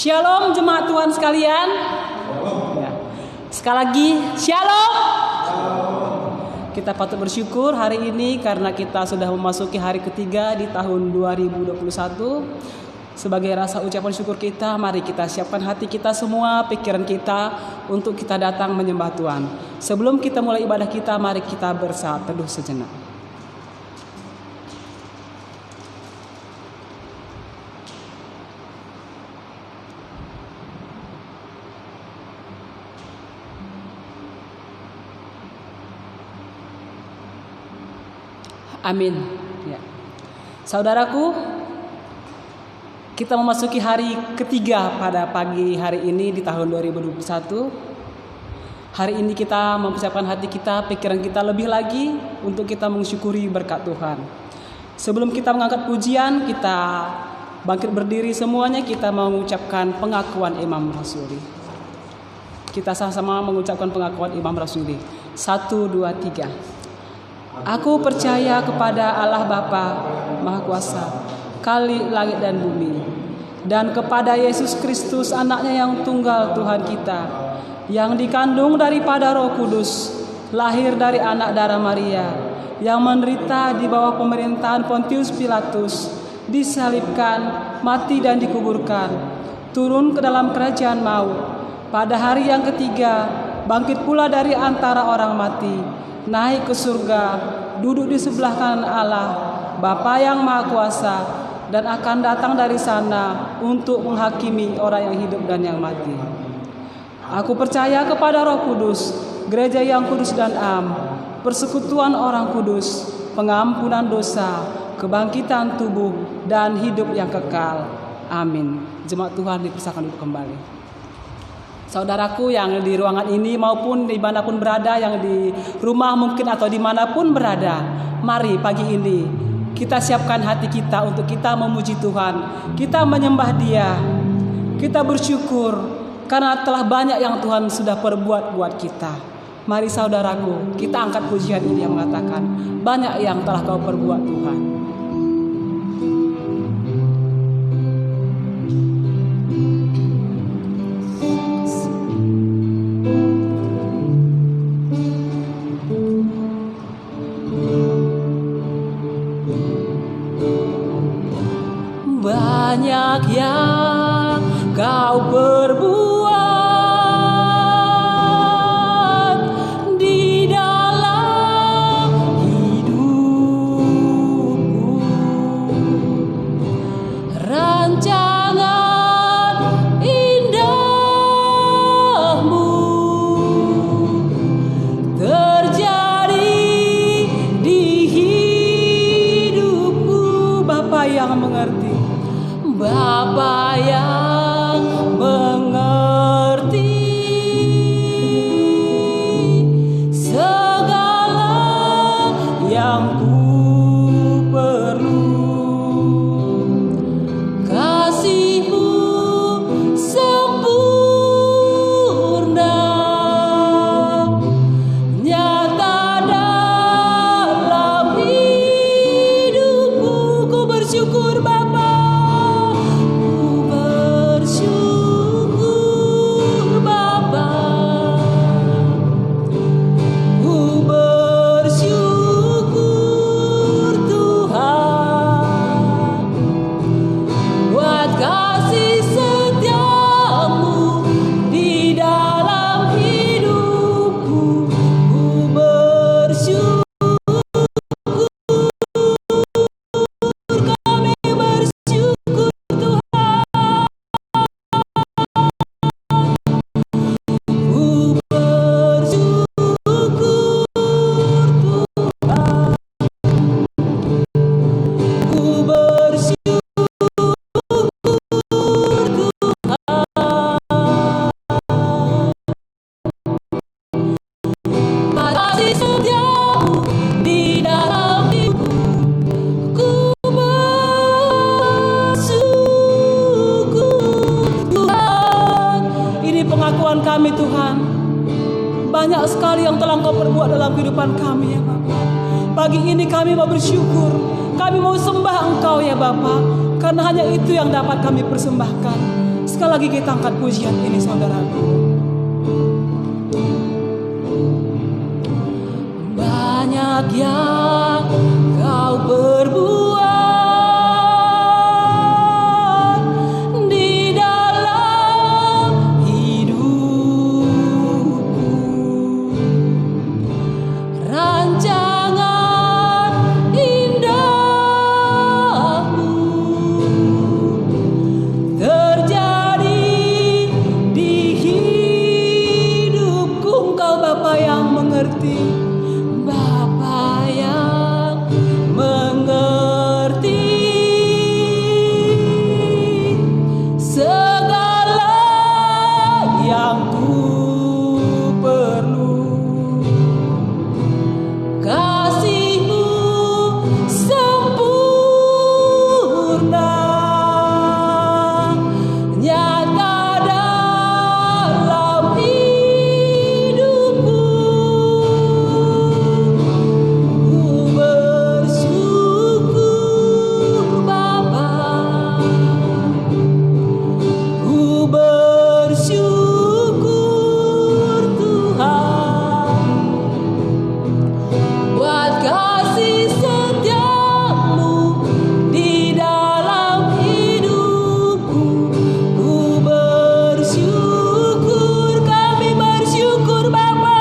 Shalom jemaat Tuhan sekalian. Ya. Sekali lagi Shalom. Kita patut bersyukur hari ini karena kita sudah memasuki hari ketiga di tahun 2021. Sebagai rasa ucapan syukur kita, mari kita siapkan hati kita semua, pikiran kita untuk kita datang menyembah Tuhan. Sebelum kita mulai ibadah kita, mari kita bersaat teduh sejenak. Amin. Ya. Saudaraku, kita memasuki hari ketiga pada pagi hari ini di tahun 2021. Hari ini kita mempersiapkan hati kita, pikiran kita lebih lagi untuk kita mensyukuri berkat Tuhan. Sebelum kita mengangkat pujian, kita bangkit berdiri semuanya, kita mengucapkan pengakuan Imam Rasuli. Kita sama-sama mengucapkan pengakuan Imam Rasuli. 1, 2, 3. Aku percaya kepada Allah Bapa Maha Kuasa, Khalik langit dan bumi, dan kepada Yesus Kristus anaknya yang tunggal Tuhan kita, yang dikandung daripada Roh Kudus, lahir dari anak darah Maria, yang menderita di bawah pemerintahan Pontius Pilatus, disalibkan, mati dan dikuburkan, turun ke dalam kerajaan maut, pada hari yang ketiga bangkit pula dari antara orang mati, naik ke surga, duduk di sebelah kanan Allah, Bapa yang Maha Kuasa, dan akan datang dari sana untuk menghakimi orang yang hidup dan yang mati. Aku percaya kepada Roh Kudus, gereja yang kudus dan am, persekutuan orang kudus, pengampunan dosa, kebangkitan tubuh, dan hidup yang kekal. Amin. Jemaat Tuhan dipersilakan duduk kembali. Saudaraku yang di ruangan ini maupun dimanapun berada, yang di rumah mungkin atau dimanapun berada, mari pagi ini kita siapkan hati kita untuk kita memuji Tuhan, kita menyembah Dia, kita bersyukur karena telah banyak yang Tuhan sudah perbuat buat kita. Mari saudaraku, kita angkat pujian ini yang mengatakan, banyak yang telah Kau perbuat Tuhan. Banyak yang Kau perbuat di dalam hidupku, rancangan indahmu terjadi di hidupku. Bapa yang mengerti, Bapa yang mengerti segala yang ku perlu. Kasih-Mu sempurna, nyata dalam hidupku. Ku bersyukur Bapa, kami Tuhan. Banyak sekali yang telah Engkau perbuat dalam kehidupan kami ya Bapa. Pagi ini kami mau bersyukur, kami mau sembah Engkau ya Bapa, karena hanya itu yang dapat kami persembahkan. Sekali lagi kita angkat pujian ini, saudaraku. Banyak yang kau berbuat di dalam hidupku. Rancangan indahmu terjadi di hidupku. Engkau Bapa yang mengerti, Bapa yang mengerti segala yang ku perlu. Kasih-Mu sempurna nyata dalam hidupku. Ku bersyukur Bapa, ku bersyukur Tuhan, buat kasih setiamu di dalam hidupku. Ku bersyukur, kami bersyukur Bapa.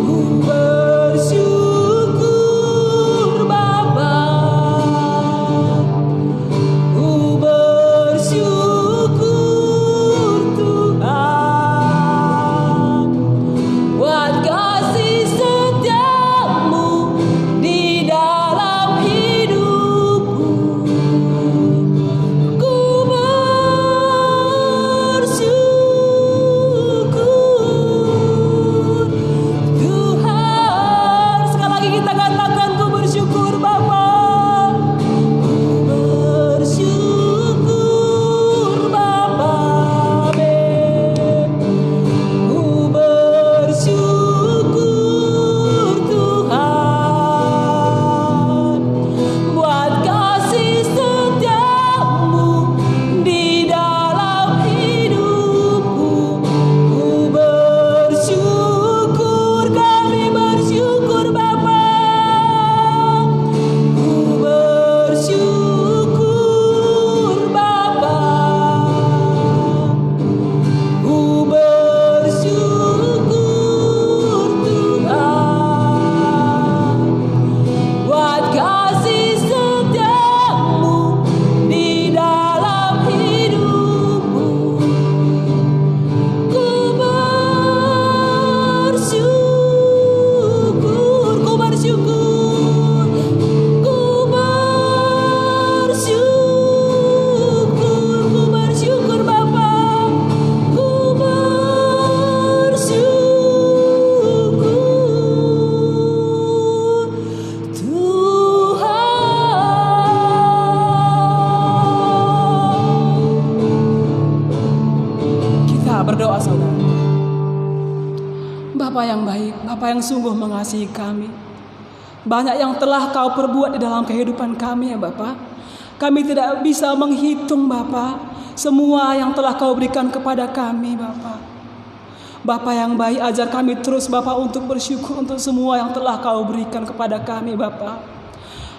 Ku bersyukur Bapa, ku bersyukur Tuhan, buat kasih setiamu di dalam hidupku. Ku bersyukur Tuhan. Sekali lagi kita katakan, ku bersyukur Bapa. Ku bersyukur Bapa. Ku bersyukur Tuhan, buat kasih setiamu di dalam hidupku. Ku bersyukur, kami bersyukur Bapa. Ku bersyukur Bapa. Ku bersyukur Tuhan, buat kasih setiamu di dalam hidupku. Ku bersyukur, ku bersyukur, ku bersyukur Bapa. Ku bersyukur Tuhan. Kita berdoa, saudara. Bapa yang baik, Bapa yang sungguh mengasihi kami. Banyak yang telah Kau perbuat di dalam kehidupan kami ya Bapa. Kami tidak bisa menghitung Bapa semua yang telah Kau berikan kepada kami Bapa. Bapa yang baik, ajar kami terus Bapa untuk bersyukur untuk semua yang telah Kau berikan kepada kami Bapa.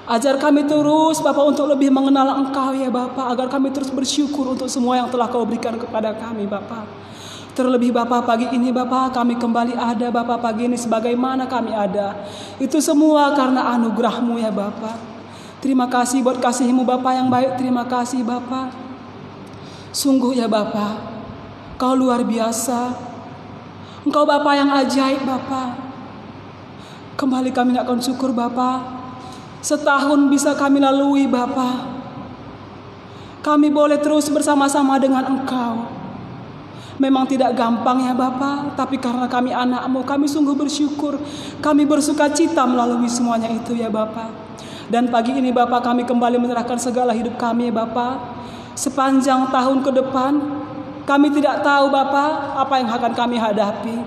Ajar kami terus Bapa untuk lebih mengenal Engkau ya Bapa, agar kami terus bersyukur untuk semua yang telah Kau berikan kepada kami Bapa. Terlebih Bapa pagi ini Bapa, kami kembali ada Bapa pagi ini sebagaimana kami ada. Itu semua karena anugerah-Mu ya Bapa. Terima kasih buat kasih-Mu Bapa yang baik. Terima kasih Bapa. Sungguh ya Bapa, Kau luar biasa. Engkau Bapa yang ajaib Bapa. Kembali kami akan syukur Bapa. Setahun bisa kami lalui Bapa. Kami boleh terus bersama-sama dengan Engkau. Memang tidak gampang ya Bapa, tapi karena kami anak-Mu, kami sungguh bersyukur. Kami bersuka cita melalui semuanya itu ya Bapa. Dan pagi ini Bapa, kami kembali menyerahkan segala hidup kami ya Bapa. Sepanjang tahun ke depan, kami tidak tahu Bapa apa yang akan kami hadapi.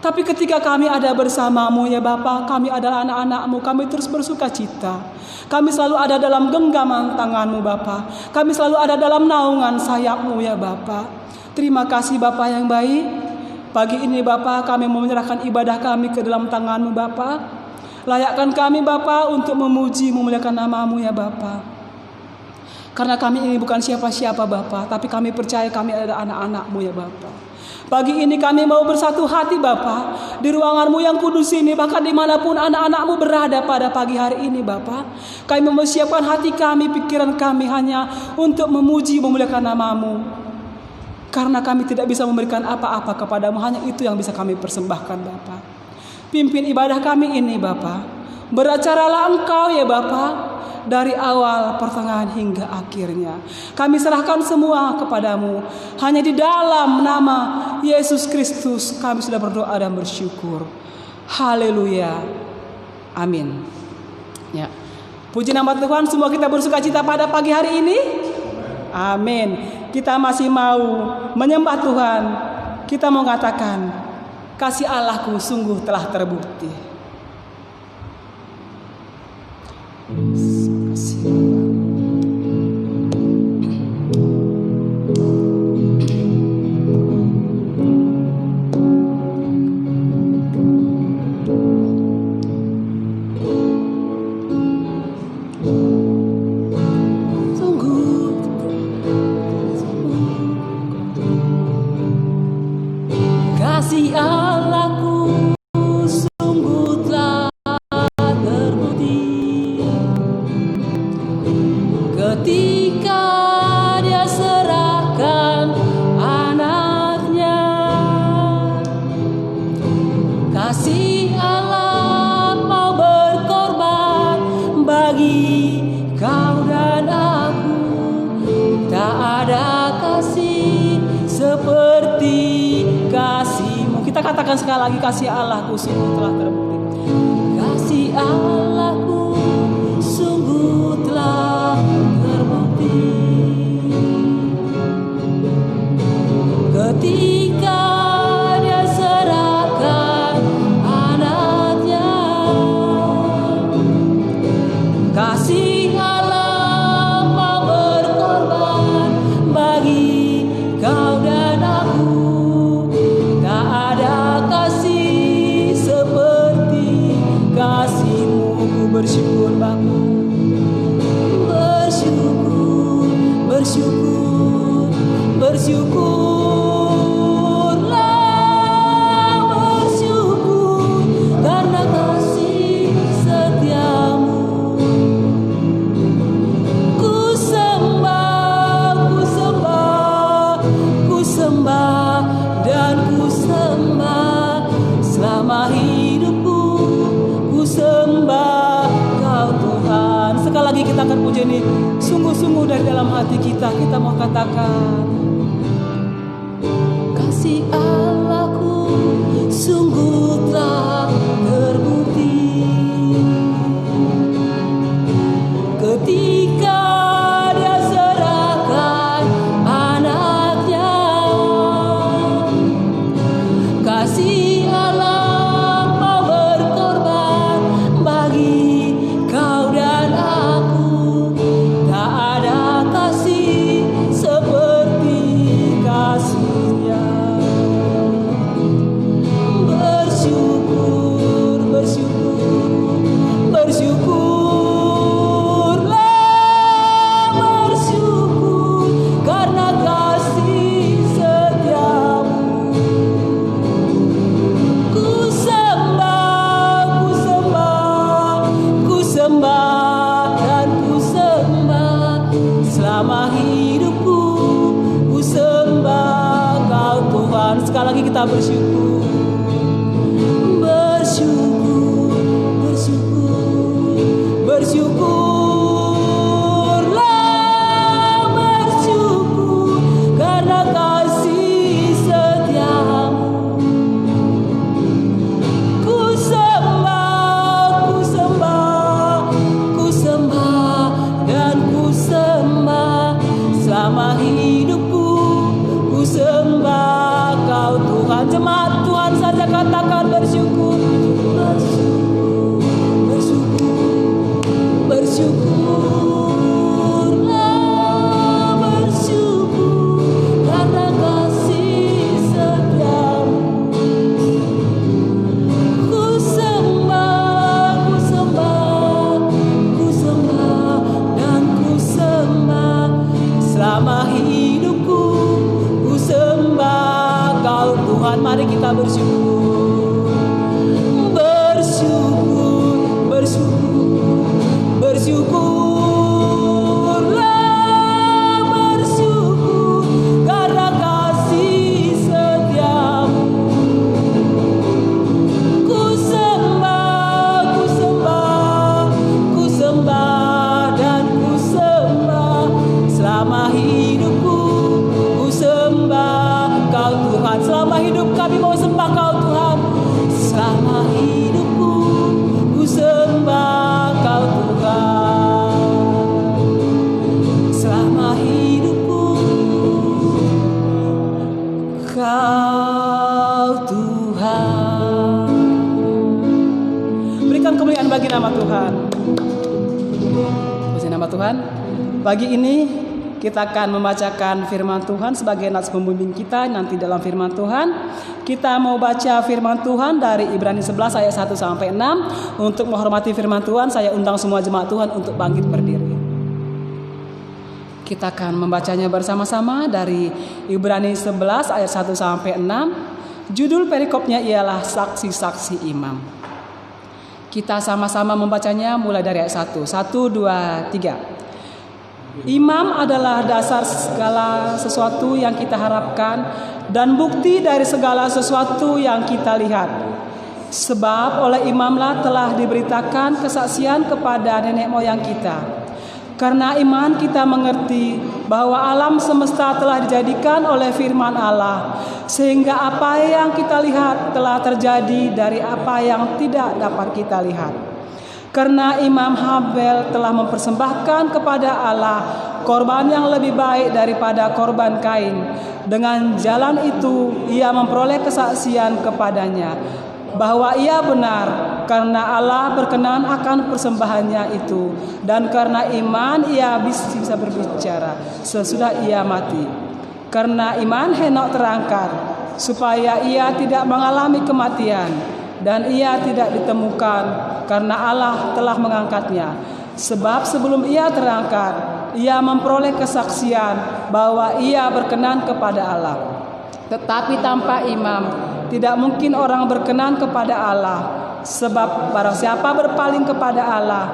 Tapi ketika kami ada bersamamu ya Bapa, kami adalah anak-anakmu, kami terus bersuka cita. Kami selalu ada dalam genggaman tanganmu Bapa. Kami selalu ada dalam naungan sayapmu ya Bapa. Terima kasih Bapa yang baik. Pagi ini Bapa, kami mau menyerahkan ibadah kami ke dalam tanganmu Bapa. Layakkan kami Bapa untuk memuji, memuliakan namamu ya Bapa. Karena kami ini bukan siapa-siapa Bapa, tapi kami percaya kami adalah anak-anakmu ya Bapa. Pagi ini kami mau bersatu hati Bapa di ruanganmu yang kudus ini, bahkan dimanapun anak-anakmu berada pada pagi hari ini Bapa. Kami mempersiapkan hati kami, pikiran kami hanya untuk memuji, memuliakan namamu. Karena kami tidak bisa memberikan apa-apa kepadamu, hanya itu yang bisa kami persembahkan Bapa. Pimpin ibadah kami ini Bapa. Beracaralah Engkau ya Bapa, dari awal, pertengahan hingga akhirnya. Kami serahkan semua kepadamu. Hanya di dalam nama Yesus Kristus kami sudah berdoa dan bersyukur. Haleluya. Amin. Ya. Puji nama Tuhan, semua kita bersuka cita pada pagi hari ini. Amin. Kita masih mau menyembah Tuhan. Kita mau katakan, kasih Allahku sungguh telah terbukti. Kasih Allahku sungguh telah terbukti ketika Dia serahkan anaknya. Kasih Allah mau berkorban bagi kau dan aku. Tak ada kasih seperti kasih-Mu. Kita katakan sekali lagi, kasih Allahku sungguh telah terbukti. Kasih Allahku sungguh telah terbukti ketika Dia serahkan anaknya. Kasih Allah mau berkorban bagi kau dan aku. Tak ada kasih seperti kasih-Mu. Ku bersyukur Bapa, bersyukur, bersyukur, bersyukurlah, bersyukur karena kasih setia-Mu. Ku sembah, ku sembah, ku sembah dan ku sembah selama hidupku. Ku sembah Kau Tuhan. Sekali lagi kita akan puji ini sungguh-sungguh dari dalam hati kita. Kita mau katakan, kasih Allahku sungguh telah terbukti ketika Dia serahkan anaknya. Kasih Allah mau berkorban bagi kau dan aku. Tak ada kasih seperti kasih-Nya. nama Tuhan. Puji nama Tuhan. Pagi ini kita akan membacakan firman Tuhan sebagai nats pembimbing kita nanti dalam firman Tuhan. Kita mau baca firman Tuhan dari Ibrani 11 ayat 1 sampai 6. Untuk menghormati firman Tuhan, saya undang semua jemaat Tuhan untuk bangkit berdiri. Kita akan membacanya bersama-sama dari Ibrani 11 ayat 1 sampai 6. Judul perikopnya ialah saksi-saksi imam. Kita sama-sama membacanya mulai dari ayat 1. 1, 2, 3. Imam adalah dasar segala sesuatu yang kita harapkan dan bukti dari segala sesuatu yang kita lihat. Sebab oleh imamlah telah diberitakan kesaksian kepada nenek moyang kita. Karena iman kita mengerti bahwa alam semesta telah dijadikan oleh firman Allah, sehingga apa yang kita lihat telah terjadi dari apa yang tidak dapat kita lihat. Karena Imam Habel telah mempersembahkan kepada Allah korban yang lebih baik daripada korban Kain. Dengan jalan itu ia memperoleh kesaksian kepadanya bahwa ia benar, karena Allah berkenan akan persembahannya itu, dan karena iman ia bisa berbicara sesudah ia mati. Karena iman Henok terangkat supaya ia tidak mengalami kematian, dan ia tidak ditemukan karena Allah telah mengangkatnya. Sebab sebelum ia terangkat, ia memperoleh kesaksian bahwa ia berkenan kepada Allah. Tetapi tanpa imam, tidak mungkin orang berkenan kepada Allah. Sebab barang siapa berpaling kepada Allah,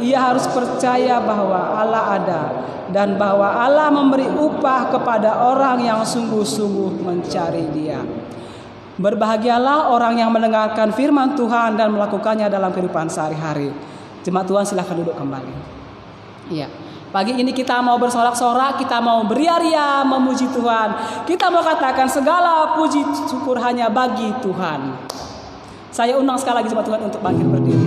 ia harus percaya bahwa Allah ada, dan bahwa Allah memberi upah kepada orang yang sungguh-sungguh mencari Dia. Berbahagialah orang yang mendengarkan firman Tuhan dan melakukannya dalam kehidupan sehari-hari. Jemaat Tuhan, silahkan duduk kembali. Iya. Pagi ini kita mau bersorak-sorak, kita mau beria-ria memuji Tuhan. Kita mau katakan segala puji syukur hanya bagi Tuhan. Saya undang sekali lagi jemaat Tuhan untuk bangkit berdiri.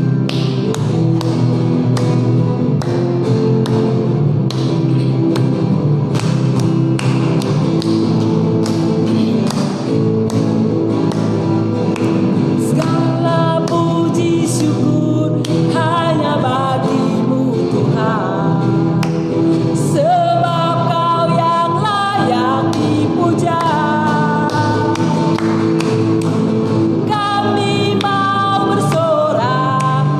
Kami mau bersorak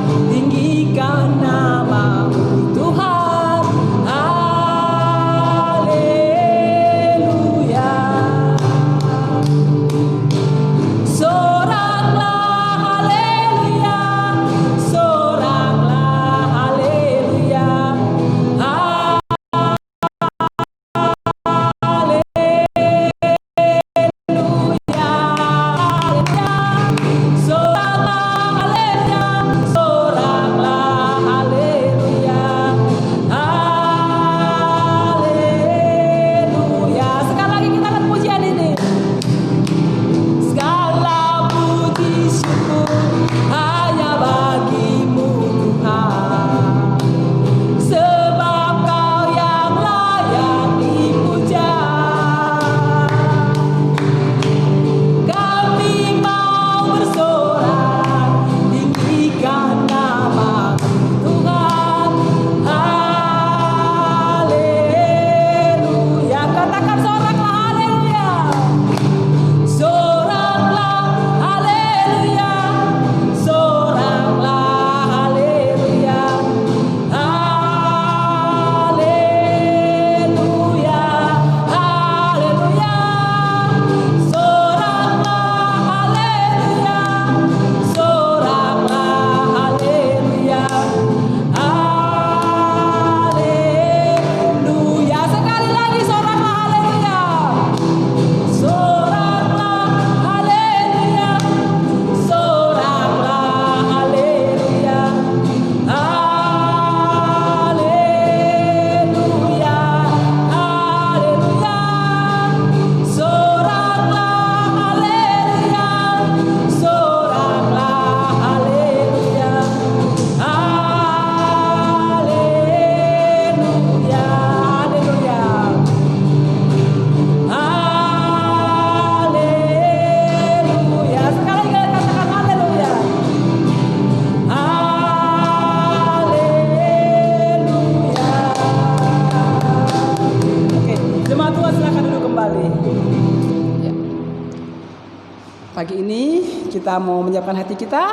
Pagi ini kita mau menyiapkan hati kita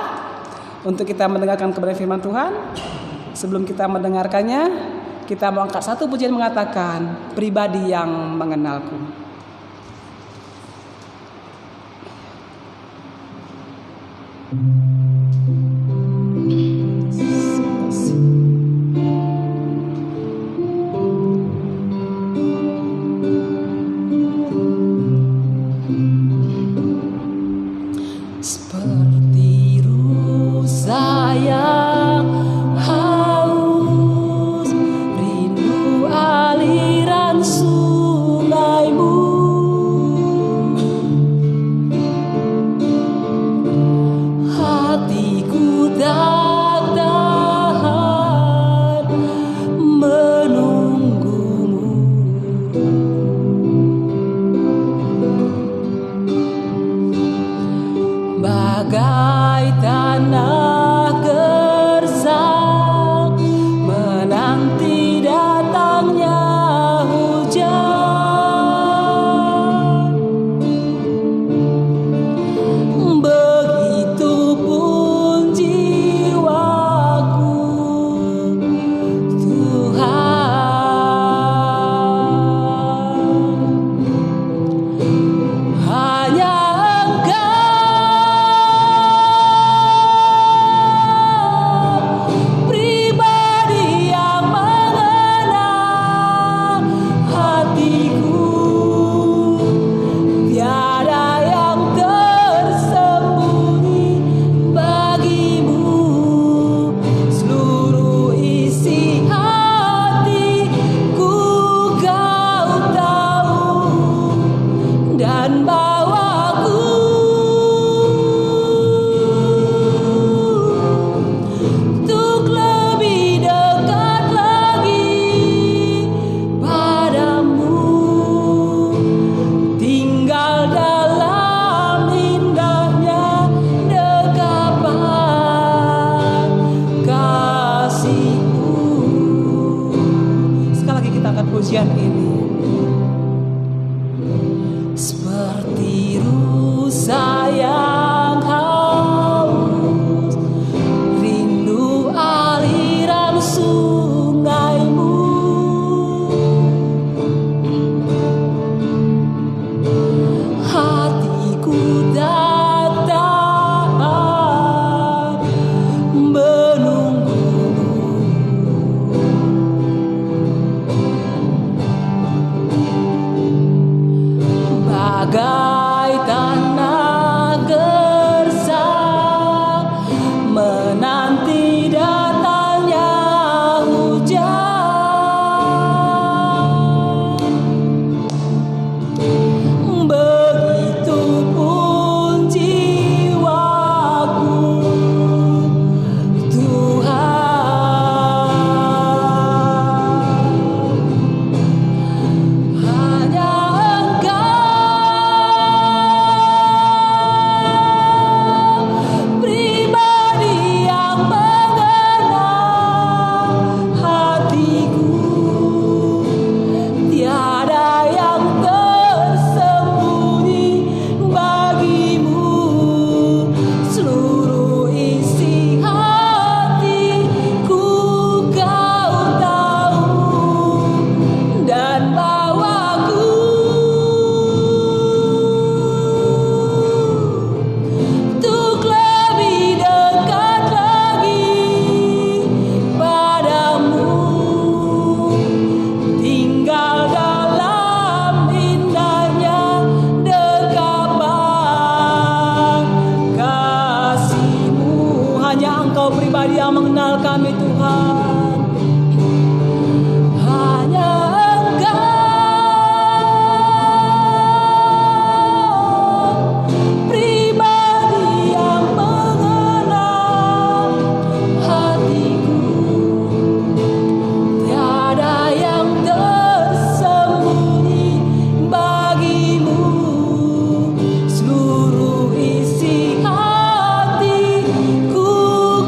untuk kita mendengarkan kebenaran firman Tuhan. Sebelum kita mendengarkannya, kita mau angkat satu pujian mengatakan, pribadi yang mengenalku. Seperti rusa yang haus, rindu aliran sungaimu. Hatiku tak tahan menunggumu. Bagai tanah gersang menanti datangnya hujan, begitupun jiwaku, Tuhan. Hanya pujian ini. Seperti rusa yang haus, rindu aliran sungaimu. Hatiku tak tahan menunggumu. Bagai tanah gersang menanti datangnya hujan, begitupun jiwaku, Tuhan. Hanya Engkau pribadi yang mengenal kami, Tuhan. Hanya Engkau pribadi yang mengenal hatiku. Tiada yang tersembunyi bagimu. Seluruh isi hatiku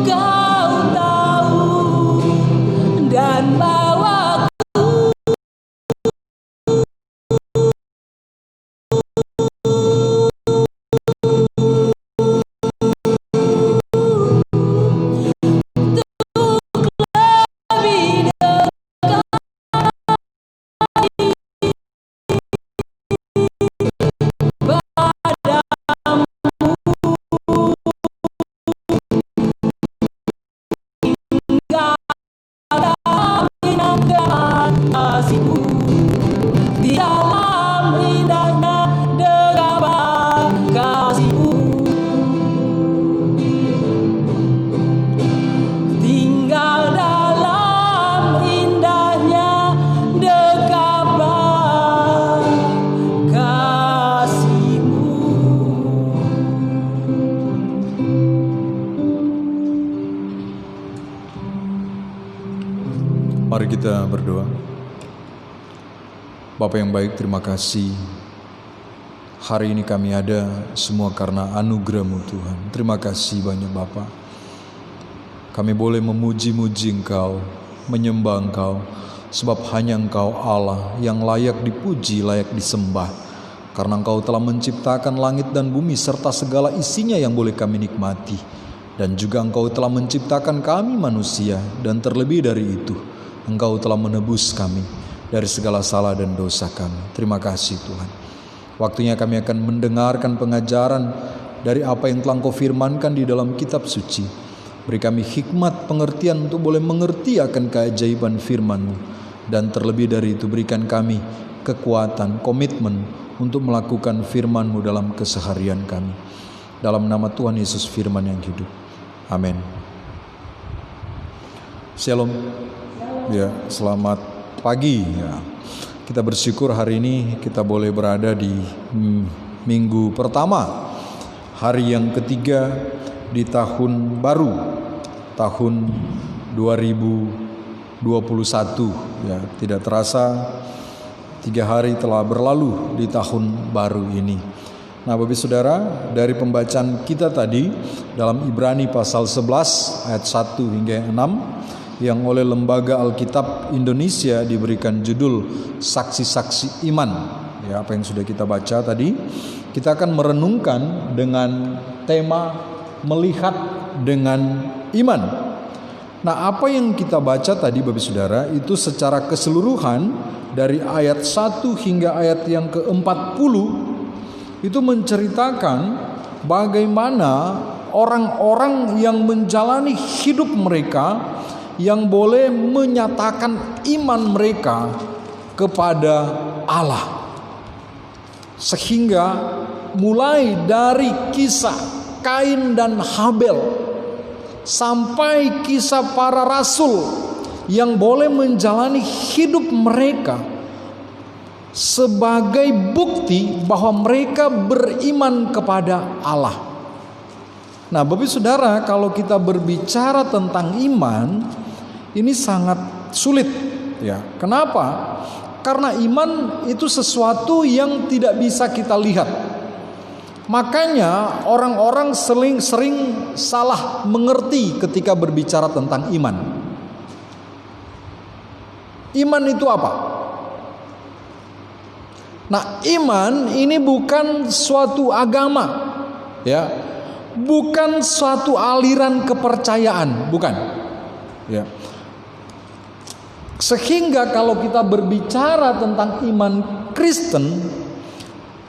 Kau tahu dan bawaku Mari kita berdoa. Bapa yang baik, terima kasih. Hari ini kami ada semua karena anugerah-Mu Tuhan. Terima kasih banyak Bapa. Kami boleh memuji-muji Engkau, menyembah Engkau, sebab hanya Engkau Allah yang layak dipuji, layak disembah. Karena Engkau telah menciptakan langit dan bumi serta segala isinya yang boleh kami nikmati. Dan juga Engkau telah menciptakan kami manusia, dan terlebih dari itu, Engkau telah menebus kami dari segala salah dan dosa kami. Terima kasih Tuhan. Waktunya kami akan mendengarkan pengajaran dari apa yang telah Engkau firmankan di dalam kitab suci. Beri kami hikmat pengertian untuk boleh mengerti akan keajaiban firman-Mu. Dan terlebih dari itu, berikan kami kekuatan, komitmen untuk melakukan firman-Mu dalam keseharian kami. Dalam nama Tuhan Yesus firman yang hidup. Amin. Shalom. Ya, selamat pagi ya. Kita bersyukur hari ini kita boleh berada di minggu pertama, hari yang ketiga di tahun baru, tahun 2021 ya. Tidak terasa 3 hari telah berlalu di tahun baru ini. Nah, Bapak Saudara, dari pembacaan kita tadi dalam Ibrani pasal 11 ayat 1 hingga 6 yang oleh Lembaga Alkitab Indonesia diberikan judul Saksi-saksi Iman. Ya, apa yang sudah kita baca tadi, kita akan merenungkan dengan tema melihat dengan iman. Nah, apa yang kita baca tadi Bapak Saudara itu secara keseluruhan dari ayat 1 hingga ayat yang ke-40 itu menceritakan bagaimana orang-orang yang menjalani hidup mereka yang boleh menyatakan iman mereka kepada Allah. Sehingga mulai dari kisah Kain dan Habel sampai kisah para rasul yang boleh menjalani hidup mereka sebagai bukti bahwa mereka beriman kepada Allah. Nah, Bapak Saudara, kalau kita berbicara tentang iman, ini sangat sulit ya. Kenapa? Karena iman itu sesuatu yang tidak bisa kita lihat. Makanya orang-orang sering salah mengerti ketika berbicara tentang iman. Iman itu apa? Nah, iman ini bukan suatu agama ya. Bukan suatu aliran kepercayaan, bukan. Ya. Sehingga kalau kita berbicara tentang iman Kristen,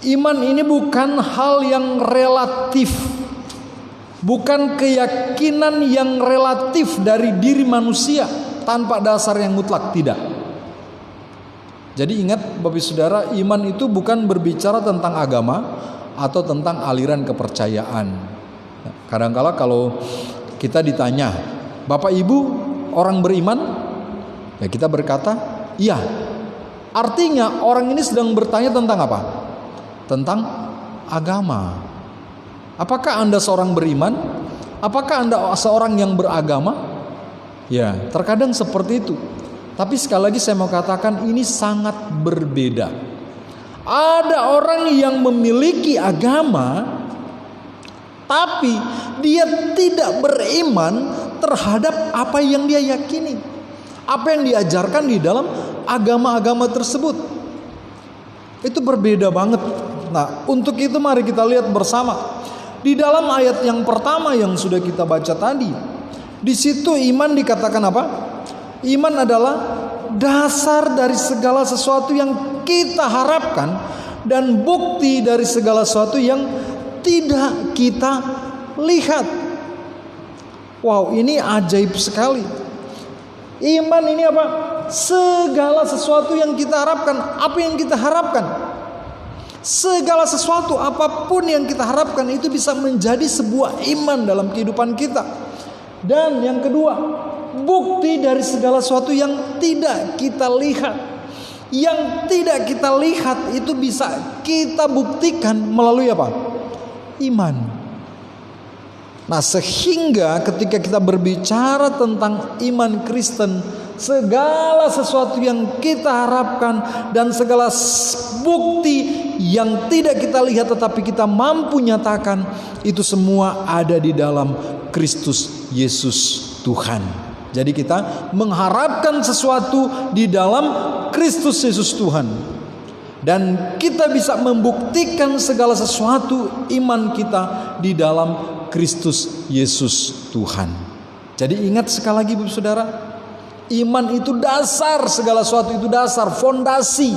iman ini bukan hal yang relatif. Bukan keyakinan yang relatif dari diri manusia tanpa dasar yang mutlak, tidak. Jadi ingat Bapak Saudara, iman itu bukan berbicara tentang agama atau tentang aliran kepercayaan. Kadang-kala kalau kita ditanya, Bapak Ibu orang beriman? Ya kita berkata, iya. Artinya orang ini sedang bertanya tentang apa? Tentang agama. Apakah Anda seorang beriman? Apakah Anda seorang yang beragama? Ya, terkadang seperti itu. Tapi sekali lagi saya mau katakan ini sangat berbeda. Ada orang yang memiliki agama, tapi dia tidak beriman terhadap apa yang dia yakini, apa yang diajarkan di dalam agama-agama tersebut. Itu berbeda banget. Nah, untuk itu mari kita lihat bersama. Di dalam ayat yang pertama yang sudah kita baca tadi, di situ iman dikatakan apa? Iman adalah dasar dari segala sesuatu yang kita harapkan dan bukti dari segala sesuatu yang tidak kita lihat. Wow, ini ajaib sekali. Iman ini apa? Segala sesuatu yang kita harapkan. Apa yang kita harapkan? Segala sesuatu apapun yang kita harapkan itu bisa menjadi sebuah iman dalam kehidupan kita. Dan yang kedua, bukti dari segala sesuatu yang tidak kita lihat. Yang tidak kita lihat itu bisa kita buktikan melalui apa? Iman. Nah, sehingga ketika kita berbicara tentang iman Kristen, segala sesuatu yang kita harapkan dan segala bukti yang tidak kita lihat tetapi kita mampu nyatakan, itu semua ada di dalam Kristus Yesus Tuhan. Jadi kita mengharapkan sesuatu di dalam Kristus Yesus Tuhan. Dan kita bisa membuktikan segala sesuatu iman kita di dalam Kristus Yesus Tuhan. Jadi ingat sekali lagi Bapak Saudara, iman itu dasar, segala sesuatu itu dasar, fondasi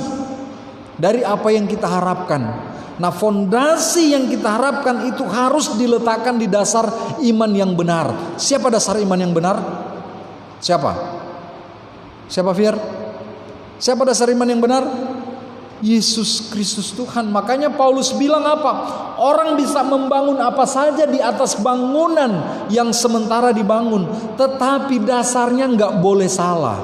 dari apa yang kita harapkan. Nah, fondasi yang kita harapkan itu harus diletakkan di dasar iman yang benar. Siapa dasar iman yang benar? Siapa? Siapa Fir? Siapa dasar iman yang benar? Yesus Kristus Tuhan. Makanya Paulus bilang apa? Orang bisa membangun apa saja di atas bangunan yang sementara dibangun, tetapi dasarnya nggak boleh salah.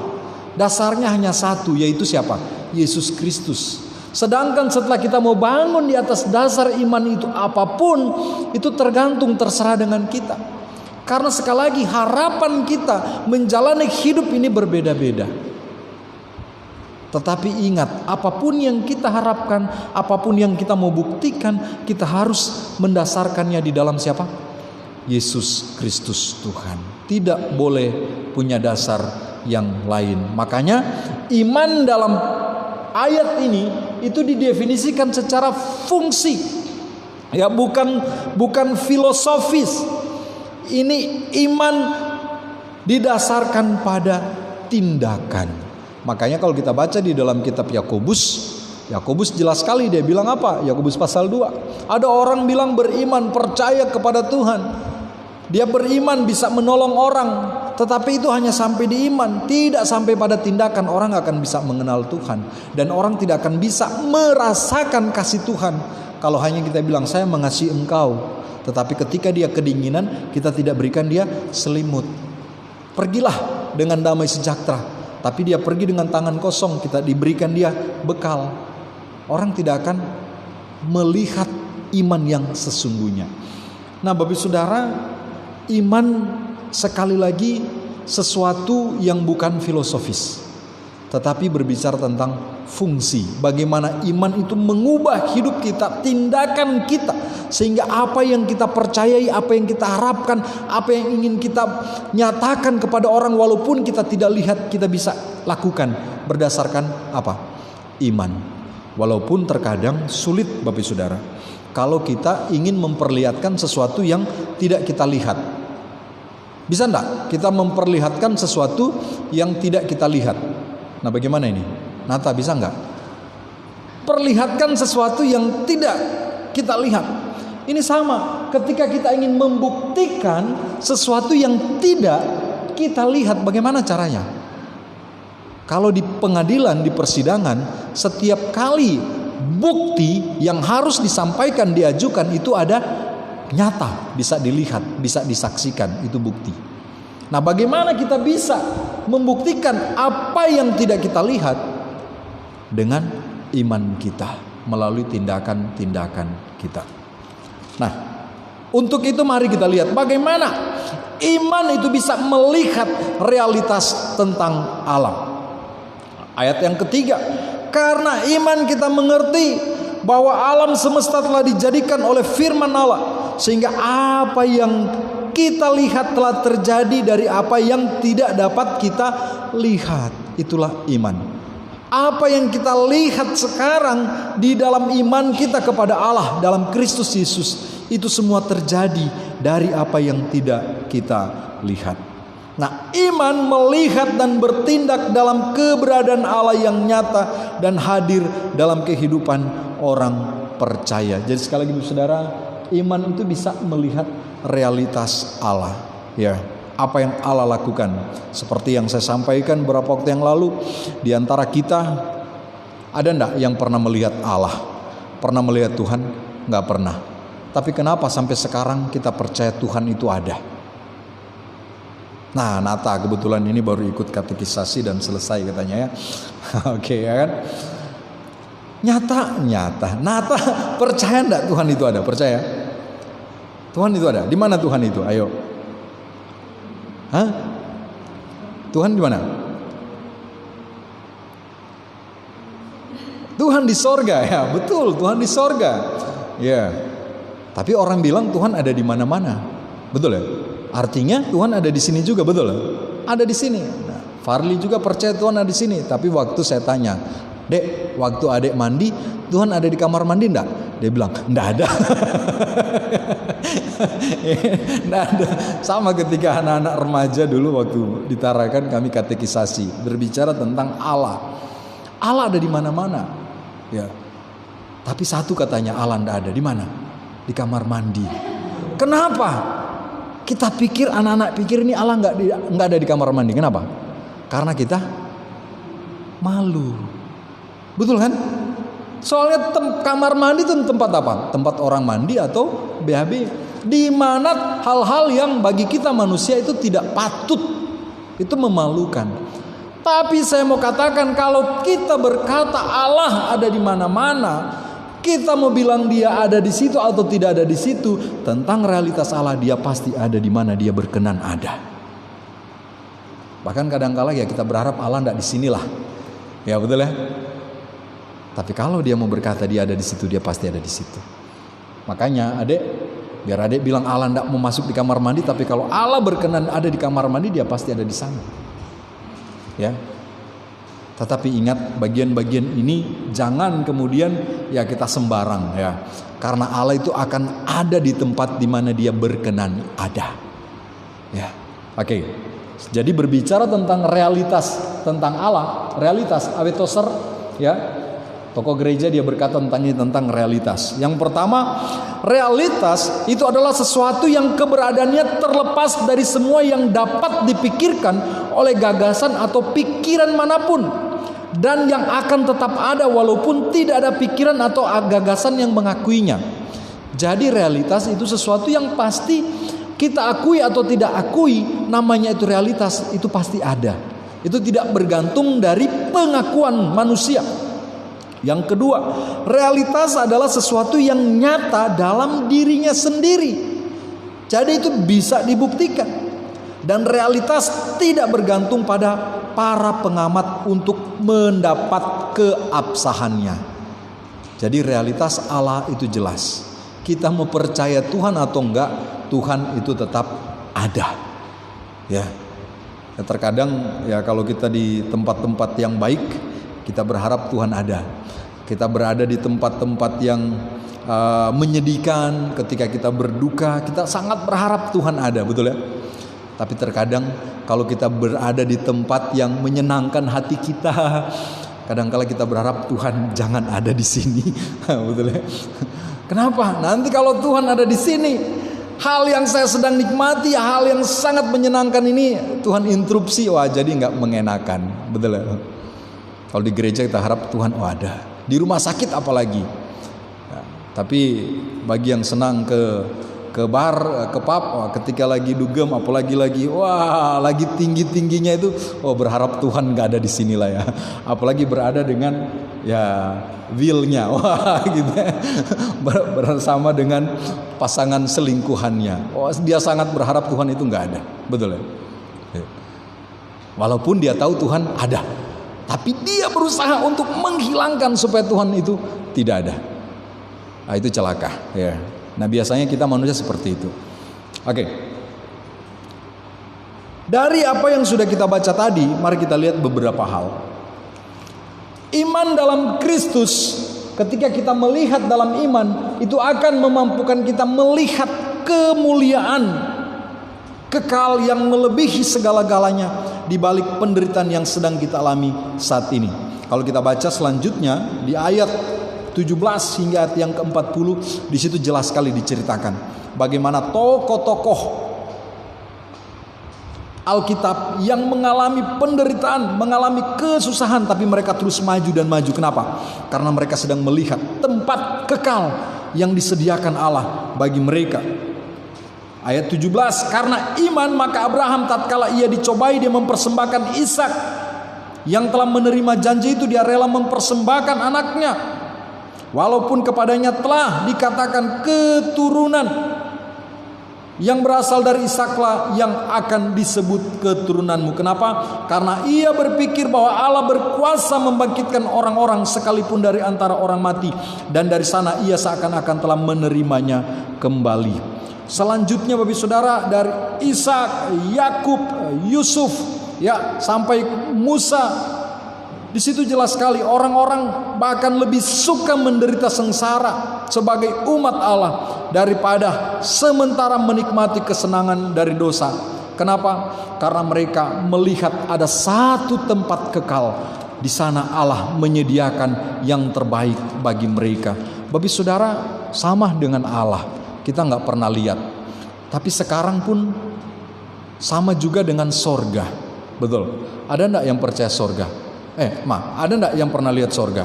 Dasarnya hanya satu, yaitu siapa? Yesus Kristus. Sedangkan setelah kita mau bangun di atas dasar iman itu apapun, itu tergantung, terserah dengan kita. Karena sekali lagi harapan kita menjalani hidup ini berbeda-beda. Tetapi ingat, apapun yang kita harapkan, apapun yang kita mau buktikan, kita harus mendasarkannya di dalam siapa? Yesus Kristus Tuhan. Tidak boleh punya dasar yang lain. Makanya iman dalam ayat ini itu didefinisikan secara fungsi. Ya, bukan filosofis. Ini iman didasarkan pada tindakan. Makanya kalau kita baca di dalam kitab Yakobus jelas sekali dia bilang apa? Yakobus pasal 2. Ada orang bilang beriman, percaya kepada Tuhan. Dia beriman bisa menolong orang, tetapi itu hanya sampai di iman, tidak sampai pada tindakan. Orang akan bisa mengenal Tuhan dan orang tidak akan bisa merasakan kasih Tuhan kalau hanya kita bilang saya mengasihi engkau, tetapi ketika dia kedinginan kita tidak berikan dia selimut. Pergilah dengan damai sejahtera, tapi dia pergi dengan tangan kosong, kita diberikan dia bekal. Orang tidak akan melihat iman yang sesungguhnya. Nah, Bapak Saudara, iman sekali lagi sesuatu yang bukan filosofis, tetapi berbicara tentang fungsi. Bagaimana iman itu mengubah hidup kita, tindakan kita, sehingga apa yang kita percayai, apa yang kita harapkan, apa yang ingin kita nyatakan kepada orang walaupun kita tidak lihat, kita bisa lakukan berdasarkan apa? Iman. Walaupun terkadang sulit Bapak Saudara, kalau kita ingin memperlihatkan sesuatu yang tidak kita lihat. Bisa enggak kita memperlihatkan sesuatu yang tidak kita lihat? Nah, bagaimana ini? Nata, bisa enggak? Perlihatkan sesuatu yang tidak kita lihat. Ini sama, ketika kita ingin membuktikan sesuatu yang tidak kita lihat, bagaimana caranya? Kalau di pengadilan, di persidangan, setiap kali bukti yang harus disampaikan, diajukan, itu ada nyata, bisa dilihat, bisa disaksikan, itu bukti. Nah, bagaimana kita bisa membuktikan apa yang tidak kita lihat? Dengan iman kita, melalui tindakan-tindakan kita. Nah, untuk itu mari kita lihat bagaimana iman itu bisa melihat realitas tentang Allah. Ayat yang ketiga, karena iman kita mengerti bahwa alam semesta telah dijadikan oleh firman Allah, sehingga apa yang kita lihat telah terjadi dari apa yang tidak dapat kita lihat. Itulah iman. Apa yang kita lihat sekarang di dalam iman kita kepada Allah dalam Kristus Yesus, itu semua terjadi dari apa yang tidak kita lihat. Nah, iman melihat dan bertindak dalam keberadaan Allah yang nyata dan hadir dalam kehidupan orang percaya. Jadi sekali lagi Saudara, iman itu bisa melihat realitas Allah, ya. Apa yang Allah lakukan. Seperti yang saya sampaikan beberapa waktu yang lalu, di antara kita ada enggak yang pernah melihat Allah? Pernah melihat Tuhan? Enggak pernah. Tapi kenapa sampai sekarang kita percaya Tuhan itu ada? Nah, Nata kebetulan ini baru ikut katekisasi dan selesai katanya ya. Oke, ya kan? Nyata. Nata percaya enggak Tuhan itu ada? Percaya? Tuhan itu ada. Di mana Tuhan itu? Ayo. Hah? Tuhan di mana? Tuhan di sorga, ya betul, Tuhan di sorga. Ya, tapi orang bilang Tuhan ada di mana-mana, betul ya? Artinya Tuhan ada di sini juga, betul ya? Ada di sini. Nah, Farli juga percaya Tuhan ada di sini. Tapi waktu saya tanya, Dek, waktu adek mandi, Tuhan ada di kamar mandi enggak? Dia bilang, enggak ada. Enggak ada. Sama ketika anak-anak remaja dulu waktu di Tarakan kami katekisasi, berbicara tentang Allah. Allah ada di mana-mana. Ya. Tapi satu katanya Allah enggak ada. Di mana? Di kamar mandi. Kenapa? Kita pikir, anak-anak pikir ini Allah enggak ada di kamar mandi. Kenapa? Karena kita malu. Betul kan? Soalnya kamar mandi itu tempat apa? Tempat orang mandi atau BAB. Di mana hal-hal yang bagi kita manusia itu tidak patut, itu memalukan. Tapi saya mau katakan, kalau kita berkata Allah ada di mana-mana, kita mau bilang dia ada di situ atau tidak ada di situ, tentang realitas Allah, dia pasti ada di mana dia berkenan ada. Bahkan kadang-kala ya kita berharap Allah tidak di sinilah. Ya betul ya. Tapi kalau dia mau berkata dia ada di situ, dia pasti ada di situ. Makanya adek, biar adek bilang Allah tidak mau masuk di kamar mandi, tapi kalau Allah berkenan ada di kamar mandi, dia pasti ada di sana. Ya. Tetapi ingat, bagian-bagian ini jangan kemudian ya kita sembarang ya. Karena Allah itu akan ada di tempat di mana dia berkenan ada. Ya. Oke. Jadi berbicara tentang realitas tentang Allah, realitas awetoser ya. Tokoh gereja dia berkata tentang ini, tentang realitas. Yang pertama, realitas itu adalah sesuatu yang keberadaannya terlepas dari semua yang dapat dipikirkan oleh gagasan atau pikiran manapun, dan yang akan tetap ada walaupun tidak ada pikiran atau gagasan yang mengakuinya. Jadi realitas itu sesuatu yang pasti kita akui atau tidak akui, namanya itu realitas, itu pasti ada. Itu tidak bergantung dari pengakuan manusia. Yang kedua, realitas adalah sesuatu yang nyata dalam dirinya sendiri. Jadi itu bisa dibuktikan. Dan realitas tidak bergantung pada para pengamat untuk mendapat keabsahannya. Jadi realitas Allah itu jelas. Kita mau percaya Tuhan atau enggak, Tuhan itu tetap ada. Ya. Terkadang ya kalau kita di tempat-tempat yang baik, kita berharap Tuhan ada. Kita berada di tempat-tempat yang menyedihkan, ketika kita berduka, kita sangat berharap Tuhan ada, betul ya? Tapi terkadang kalau kita berada di tempat yang menyenangkan hati kita, kadang-kala kita berharap Tuhan jangan ada di sini, betul ya? Kenapa? Nanti kalau Tuhan ada di sini, hal yang saya sedang nikmati, hal yang sangat menyenangkan ini Tuhan interupsi, wah jadi nggak mengenakan, betul ya? Kalau di gereja kita harap Tuhan ada. Di rumah sakit apalagi. Ya, tapi bagi yang senang ke bar, ke pub, ketika lagi dugem, apalagi lagi tinggi-tingginya itu, berharap Tuhan nggak ada di sinilah ya. Apalagi berada dengan ya will-nya, gitu. Bersama dengan pasangan selingkuhannya. Dia sangat berharap Tuhan itu nggak ada, betul ya. Walaupun dia tahu Tuhan ada. Tapi dia berusaha untuk menghilangkan supaya Tuhan itu tidak ada. Nah, itu celaka. Ya. Nah biasanya kita manusia seperti itu. Oke. Dari apa yang sudah kita baca tadi, mari kita lihat beberapa hal. Iman dalam Kristus, ketika kita melihat dalam iman, itu akan memampukan kita melihat kemuliaan kekal yang melebihi segala-galanya di balik penderitaan yang sedang kita alami saat ini. Kalau kita baca selanjutnya di ayat 17 hingga ayat yang ke-40, di situ jelas sekali diceritakan bagaimana tokoh-tokoh Alkitab yang mengalami penderitaan, mengalami kesusahan, tapi mereka terus maju dan maju. Kenapa? Karena mereka sedang melihat tempat kekal yang disediakan Allah bagi mereka. Ayat 17, karena iman maka Abraham tatkala ia dicobai, dia mempersembahkan Ishak. Yang telah menerima janji itu, dia rela mempersembahkan anaknya, walaupun kepadanya telah dikatakan keturunan. Yang berasal dari Ishaklah yang akan disebut keturunanmu. Kenapa? Karena ia berpikir bahwa Allah berkuasa membangkitkan orang-orang sekalipun dari antara orang mati. Dan dari sana ia seakan-akan telah menerimanya kembali. Selanjutnya Bapak Saudara, dari Ishak, Yakub, Yusuf, ya, sampai Musa. Di situ jelas sekali orang-orang bahkan lebih suka menderita sengsara sebagai umat Allah daripada sementara menikmati kesenangan dari dosa. Kenapa? Karena mereka melihat ada satu tempat kekal. Di sana Allah menyediakan yang terbaik bagi mereka. Bapak Saudara, sama dengan Allah. Kita nggak pernah lihat. Tapi sekarang pun sama juga dengan sorga. Betul. Ada nggak yang percaya sorga? Ada enggak yang pernah lihat sorga?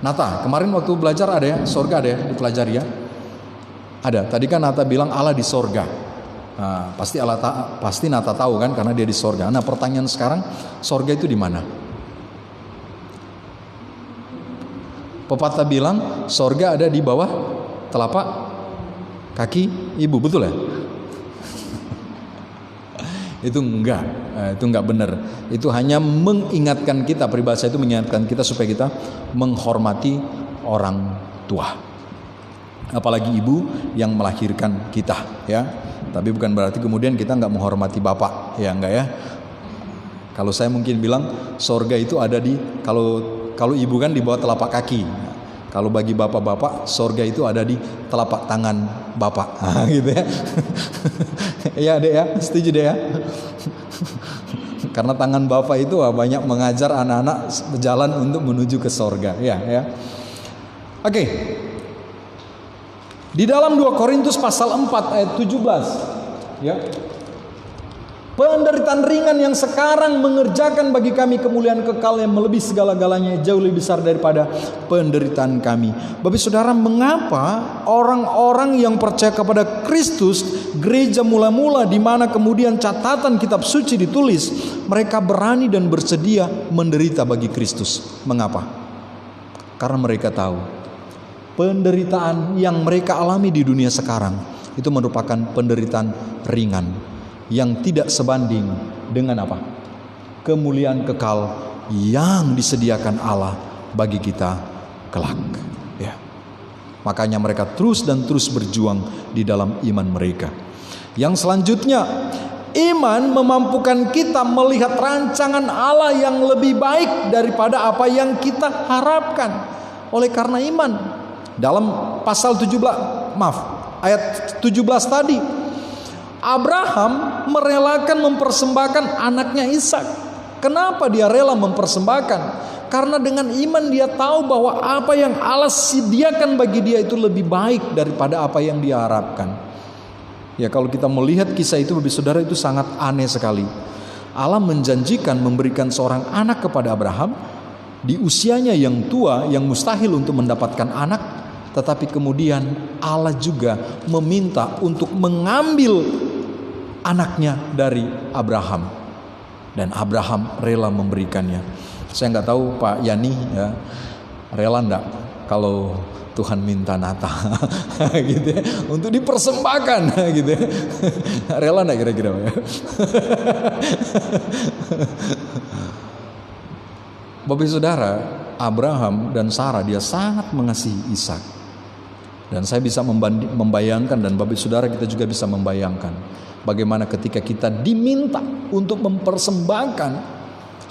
Nata, kemarin waktu belajar ada ya, sorga ada ya, dipelajari ya? Ada. Tadi kan Nata bilang Allah di sorga. Nah, pasti Nata tahu kan karena dia di sorga. Nah, pertanyaan sekarang, sorga itu di mana? Pepatah bilang sorga ada di bawah telapak kaki ibu, betul ya? Itu enggak benar. Itu hanya mengingatkan kita, peribahasa itu mengingatkan kita supaya kita menghormati orang tua. Apalagi ibu yang melahirkan kita, ya. Tapi bukan berarti kemudian kita enggak menghormati bapak, ya enggak ya. Kalau saya mungkin bilang sorga itu ada di kalau ibu kan di bawah telapak kaki. Kalau bagi bapak-bapak, sorga itu ada di telapak tangan bapak, gitu ya. Ya Dek ya, setuju deh ya. Karena tangan bapak itu banyak mengajar anak-anak berjalan untuk menuju ke sorga, ya. Oke. Di dalam 2 Korintus pasal 4 ayat 17, ya. Penderitaan ringan yang sekarang mengerjakan bagi kami kemuliaan kekal yang melebihi segala-galanya, jauh lebih besar daripada penderitaan kami. Bapak Saudara, mengapa orang-orang yang percaya kepada Kristus, gereja mula-mula di mana kemudian catatan kitab suci ditulis, mereka berani dan bersedia menderita bagi Kristus? Mengapa? Karena mereka tahu penderitaan yang mereka alami di dunia sekarang itu merupakan penderitaan ringan yang tidak sebanding dengan apa? Kemuliaan kekal yang disediakan Allah bagi kita kelak, ya. Makanya mereka terus dan terus berjuang di dalam iman mereka. Yang selanjutnya, iman memampukan kita melihat rancangan Allah yang lebih baik daripada apa yang kita harapkan. Oleh karena iman, dalam pasal 17, ayat 17 tadi, Abraham merelakan mempersembahkan anaknya Ishak. Kenapa dia rela mempersembahkan? Karena dengan iman dia tahu bahwa apa yang Allah sediakan bagi dia itu lebih baik daripada apa yang dia harapkan. Ya, kalau kita melihat kisah itu, Bapak Saudara, itu sangat aneh sekali. Allah menjanjikan memberikan seorang anak kepada Abraham di usianya yang tua, yang mustahil untuk mendapatkan anak. Tetapi kemudian Allah juga meminta untuk mengambil anaknya dari Abraham, dan Abraham rela memberikannya. Saya nggak tahu Pak Yani ya, rela nggak kalau Tuhan minta Nata gitu ya, untuk dipersembahkan gitu ya. Rela nggak kira-kira ya? Bapak Saudara, Abraham dan Sarah dia sangat mengasihi Ishak. Dan saya bisa membayangkan, dan Bapak Saudara kita juga bisa membayangkan bagaimana ketika kita diminta untuk mempersembahkan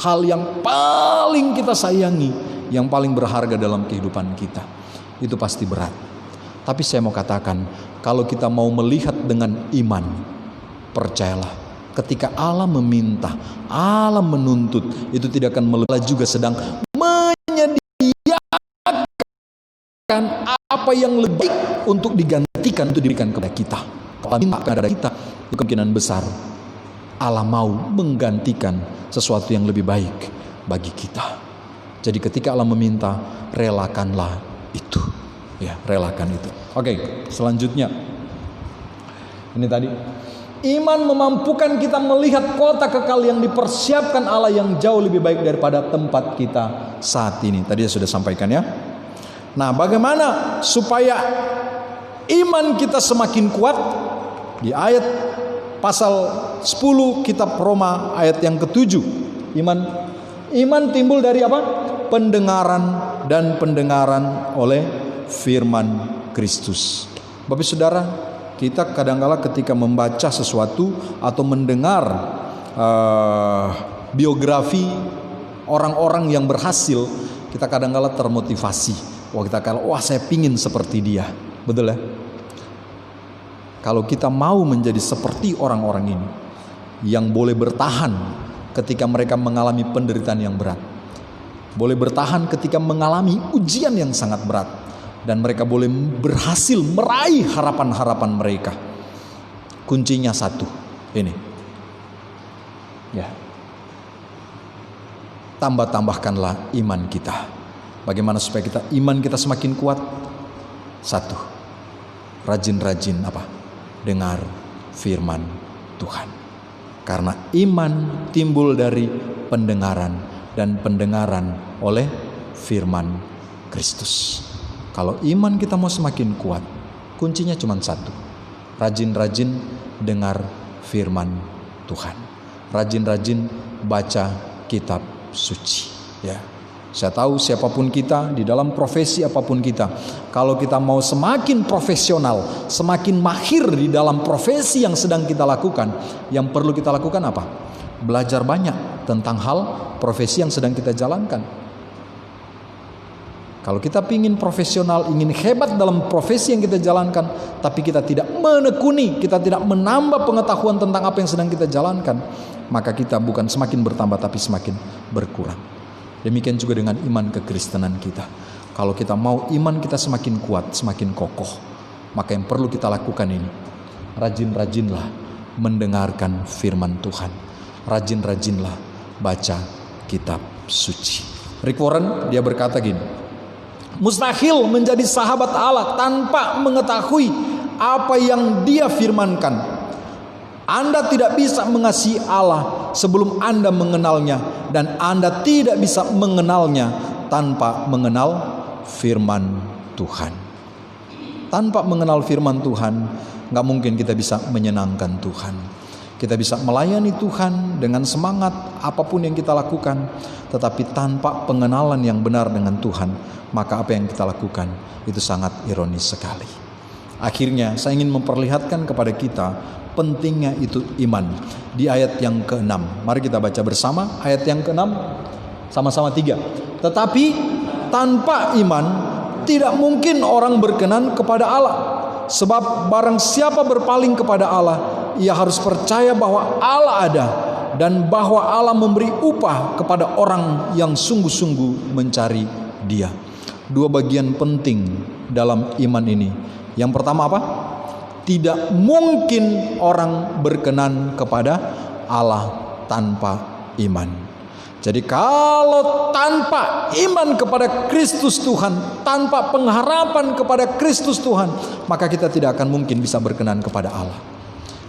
hal yang paling kita sayangi, yang paling berharga dalam kehidupan kita. Itu pasti berat. Tapi saya mau katakan, kalau kita mau melihat dengan iman, percayalah, ketika Allah meminta, Allah menuntut, itu tidak akan melelah, juga sedang menyediakan apa yang lebih untuk digantikan, untuk diberikan kepada kita. Kalau minta kepada kita, itu kemungkinan besar Allah mau menggantikan sesuatu yang lebih baik bagi kita. Jadi ketika Allah meminta, relakanlah itu, ya, relakan itu. Oke, selanjutnya ini tadi, iman memampukan kita melihat kota kekal yang dipersiapkan Allah yang jauh lebih baik daripada tempat kita saat ini. Tadi saya sudah sampaikan ya. Nah, bagaimana supaya iman kita semakin kuat. Di ayat pasal 10 kitab Roma ayat yang ke-7. Iman timbul dari apa? Pendengaran, dan pendengaran oleh firman Kristus. Bapak Saudara, kita kadang-kala ketika membaca sesuatu atau mendengar biografi orang-orang yang berhasil, kita kadang-kala termotivasi. Wah, saya pingin seperti dia. Betul ya? Kalau kita mau menjadi seperti orang-orang ini, yang boleh bertahan ketika mereka mengalami penderitaan yang berat, boleh bertahan ketika mengalami ujian yang sangat berat, dan mereka boleh berhasil meraih harapan-harapan mereka. Kuncinya satu, ini ya, tambahkanlah iman kita. Bagaimana supaya iman kita semakin kuat? Satu, rajin-rajin dengar firman Tuhan. Karena iman timbul dari pendengaran, dan pendengaran oleh firman Kristus. Kalau iman kita mau semakin kuat, kuncinya cuma satu. Rajin-rajin dengar firman Tuhan. Rajin-rajin baca kitab suci. Ya. Saya tahu siapapun kita, di dalam profesi apapun kita, kalau kita mau semakin profesional, semakin mahir di dalam profesi yang sedang kita lakukan, yang perlu kita lakukan apa? Belajar banyak tentang hal profesi yang sedang kita jalankan. Kalau kita ingin profesional, ingin hebat dalam profesi yang kita jalankan, tapi kita tidak menekuni, kita tidak menambah pengetahuan tentang apa yang sedang kita jalankan, maka kita bukan semakin bertambah, tapi semakin berkurang. Demikian juga dengan iman kekristenan kita. Kalau kita mau iman kita semakin kuat, semakin kokoh, maka yang perlu kita lakukan ini, rajin-rajinlah mendengarkan firman Tuhan. Rajin-rajinlah baca kitab suci. Rick Warren dia berkata gini, mustahil menjadi sahabat Allah tanpa mengetahui apa yang dia firmankan. Anda tidak bisa mengasihi Allah sebelum Anda mengenalnya, dan Anda tidak bisa mengenalnya tanpa mengenal firman Tuhan. Tanpa mengenal firman Tuhan, gak mungkin kita bisa menyenangkan Tuhan. Kita bisa melayani Tuhan dengan semangat apapun yang kita lakukan, tetapi tanpa pengenalan yang benar dengan Tuhan, maka apa yang kita lakukan itu sangat ironis sekali. Akhirnya saya ingin memperlihatkan kepada kita pentingnya itu iman. Di ayat yang ke-6, mari kita baca bersama ayat yang ke-6, sama-sama 3. Tetapi tanpa iman tidak mungkin orang berkenan kepada Allah. Sebab barang siapa berpaling kepada Allah, ia harus percaya bahwa Allah ada, dan bahwa Allah memberi upah kepada orang yang sungguh-sungguh mencari Dia. Dua bagian penting dalam iman ini. Yang pertama apa? Tidak mungkin orang berkenan kepada Allah tanpa iman. Jadi kalau tanpa iman kepada Kristus Tuhan, tanpa pengharapan kepada Kristus Tuhan, maka kita tidak akan mungkin bisa berkenan kepada Allah.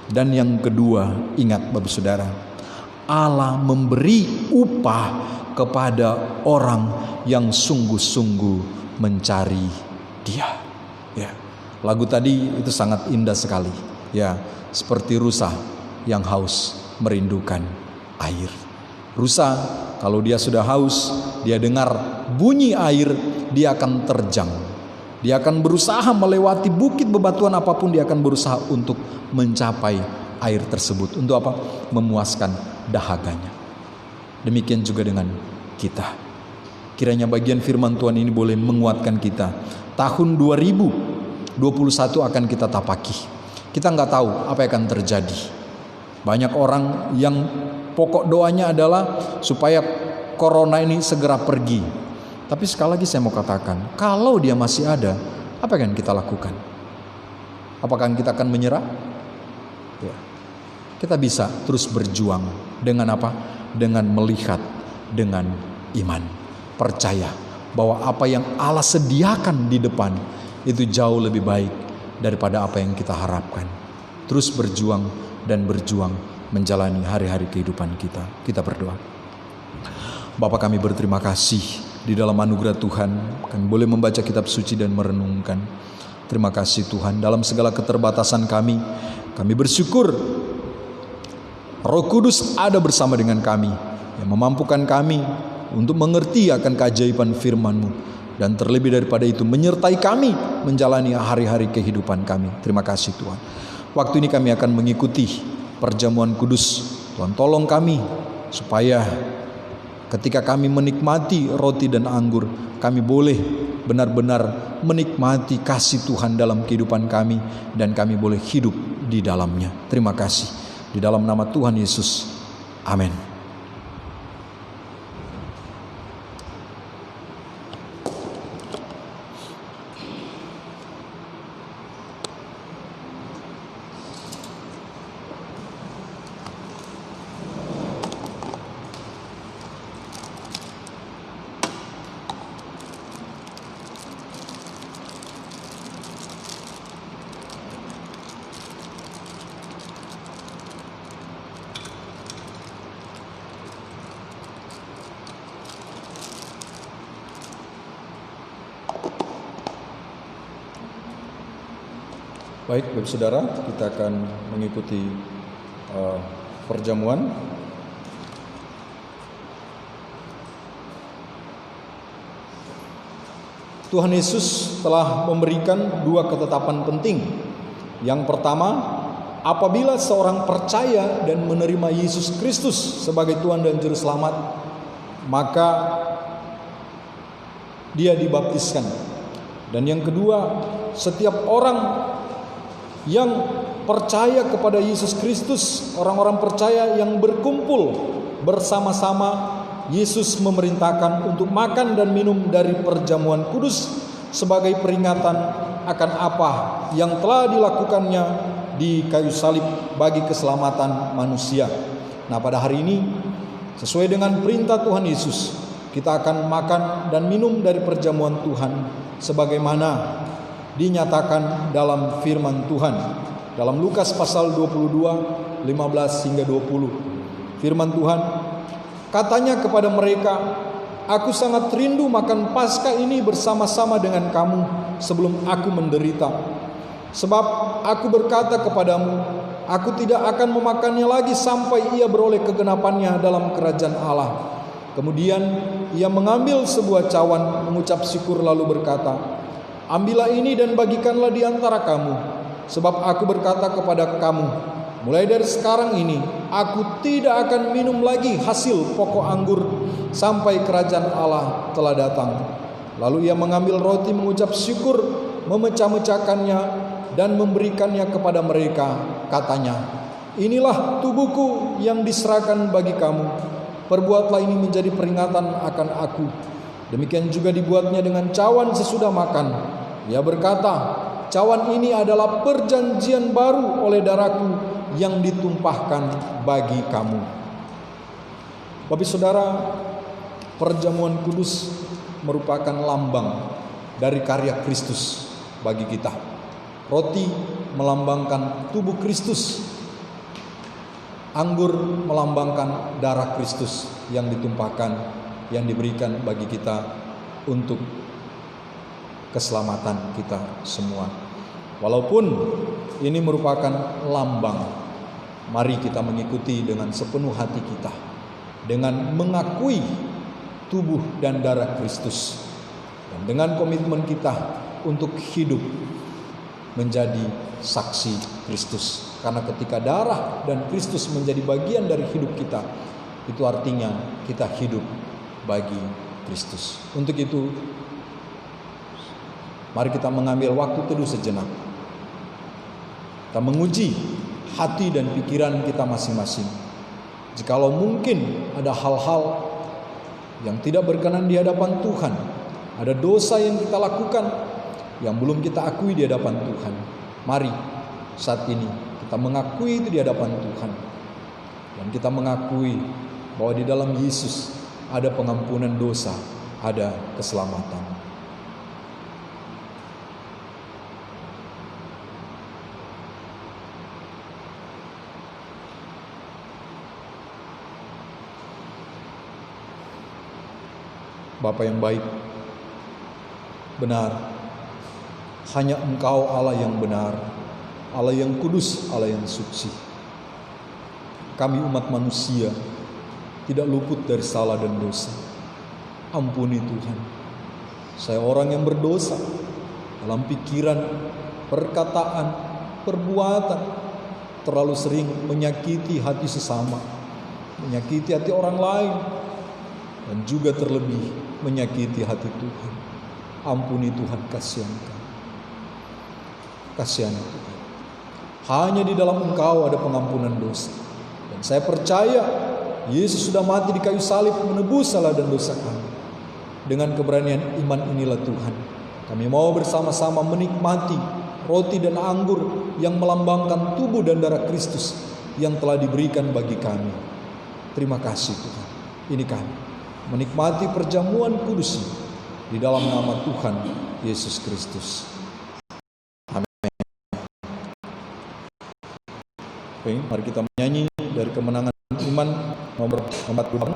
Dan yang kedua, ingat Bapak Saudara, Allah memberi upah kepada orang yang sungguh-sungguh mencari Dia. Ya. Lagu tadi itu sangat indah sekali. Ya, seperti rusa yang haus merindukan air. Rusa kalau dia sudah haus, dia dengar bunyi air, dia akan terjang. Dia akan berusaha melewati bukit bebatuan apapun, dia akan berusaha untuk mencapai air tersebut. Untuk apa? Memuaskan dahaganya. Demikian juga dengan kita. Kiranya bagian firman Tuhan ini boleh menguatkan kita. Tahun 2021 akan kita tapaki. Kita nggak tahu apa yang akan terjadi. Banyak orang yang pokok doanya adalah supaya corona ini segera pergi. Tapi sekali lagi saya mau katakan, kalau dia masih ada, apa yang kita lakukan? Apakah kita akan menyerah? Ya. Kita bisa terus berjuang dengan apa? Dengan melihat dengan iman. Percaya bahwa apa yang Allah sediakan di depan itu jauh lebih baik daripada apa yang kita harapkan. Terus berjuang dan berjuang menjalani hari-hari kehidupan kita. Kita berdoa. Bapa, kami berterima kasih di dalam anugerah Tuhan kami boleh membaca kitab suci dan merenungkan Terima kasih Tuhan, dalam segala keterbatasan kami bersyukur Roh Kudus ada bersama dengan kami, yang memampukan kami untuk mengerti akan keajaiban firman-Mu, dan terlebih daripada itu menyertai kami menjalani hari-hari kehidupan kami. Terima kasih Tuhan. Waktu ini kami akan mengikuti perjamuan kudus. Tuhan tolong kami supaya ketika kami menikmati roti dan anggur, kami boleh benar-benar menikmati kasih Tuhan dalam kehidupan kami, dan kami boleh hidup di dalamnya. Terima kasih. Di dalam nama Tuhan Yesus. Amin. Baik, Bapak Saudara, kita akan mengikuti perjamuan. Tuhan Yesus telah memberikan dua ketetapan penting. Yang pertama, apabila seorang percaya dan menerima Yesus Kristus sebagai Tuhan dan Juru Selamat, maka dia dibaptiskan. Dan yang kedua, setiap orang yang percaya kepada Yesus Kristus, orang-orang percaya yang berkumpul bersama-sama, Yesus memerintahkan untuk makan dan minum dari perjamuan kudus sebagai peringatan akan apa yang telah dilakukannya di kayu salib bagi keselamatan manusia. Nah, pada hari ini sesuai dengan perintah Tuhan Yesus, kita akan makan dan minum dari perjamuan Tuhan sebagaimana dinyatakan dalam firman Tuhan. Dalam Lukas pasal 22, 15 hingga 20. Firman Tuhan, katanya kepada mereka, aku sangat rindu makan Paskah ini bersama-sama dengan kamu sebelum aku menderita. Sebab aku berkata kepadamu, aku tidak akan memakannya lagi sampai ia beroleh kegenapannya dalam kerajaan Allah. Kemudian ia mengambil sebuah cawan, mengucap syukur lalu berkata, ambillah ini dan bagikanlah di antara kamu, sebab aku berkata kepada kamu, mulai dari sekarang ini aku tidak akan minum lagi hasil pokok anggur sampai kerajaan Allah telah datang. Lalu ia mengambil roti, mengucap syukur, memecah-mecahkannya dan memberikannya kepada mereka. Katanya, inilah tubuhku yang diserahkan bagi kamu. Perbuatlah ini menjadi peringatan akan aku. Demikian juga dibuatnya dengan cawan sesudah makan. Ia berkata, cawan ini adalah perjanjian baru oleh darahku yang ditumpahkan bagi kamu. Bapak Saudara, perjamuan kudus merupakan lambang dari karya Kristus bagi kita. Roti melambangkan tubuh Kristus. Anggur melambangkan darah Kristus yang ditumpahkan, yang diberikan bagi kita untuk keselamatan kita semua. Walaupun ini merupakan lambang, mari kita mengikuti dengan sepenuh hati kita, dengan mengakui tubuh dan darah Kristus, dan dengan komitmen kita untuk hidup menjadi saksi Kristus. Karena ketika darah dan Kristus menjadi bagian dari hidup kita, itu artinya kita hidup bagi Kristus. Untuk itu, mari kita mengambil waktu teduh sejenak. Kita menguji hati dan pikiran kita masing-masing. Jikalau mungkin ada hal-hal yang tidak berkenan di hadapan Tuhan, ada dosa yang kita lakukan yang belum kita akui di hadapan Tuhan, mari saat ini kita mengakui itu di hadapan Tuhan, dan kita mengakui bahwa di dalam Yesus ada pengampunan dosa, ada keselamatan. Bapa yang baik, benar, Hanya Engkau Allah yang benar, Allah yang kudus, Allah yang suci. Kami umat manusia tidak luput dari salah dan dosa. Ampuni Tuhan. Saya orang yang berdosa dalam pikiran, perkataan, perbuatan, terlalu sering menyakiti hati sesama, menyakiti hati orang lain, dan juga terlebih menyakiti hati Tuhan. Ampuni Tuhan, kasihan kami. Kasihan Tuhan. Hanya di dalam Engkau ada pengampunan dosa. Dan saya percaya Yesus sudah mati di kayu salib menebus salah dan dosa kami. Dengan keberanian iman inilah Tuhan, kami mau bersama-sama menikmati roti dan anggur yang melambangkan tubuh dan darah Kristus yang telah diberikan bagi kami. Terima kasih Tuhan. Ini kami menikmati perjamuan kudus di dalam nama Tuhan Yesus Kristus. Oke, mari kita menyanyi dari Kemenangan Iman nomor 40.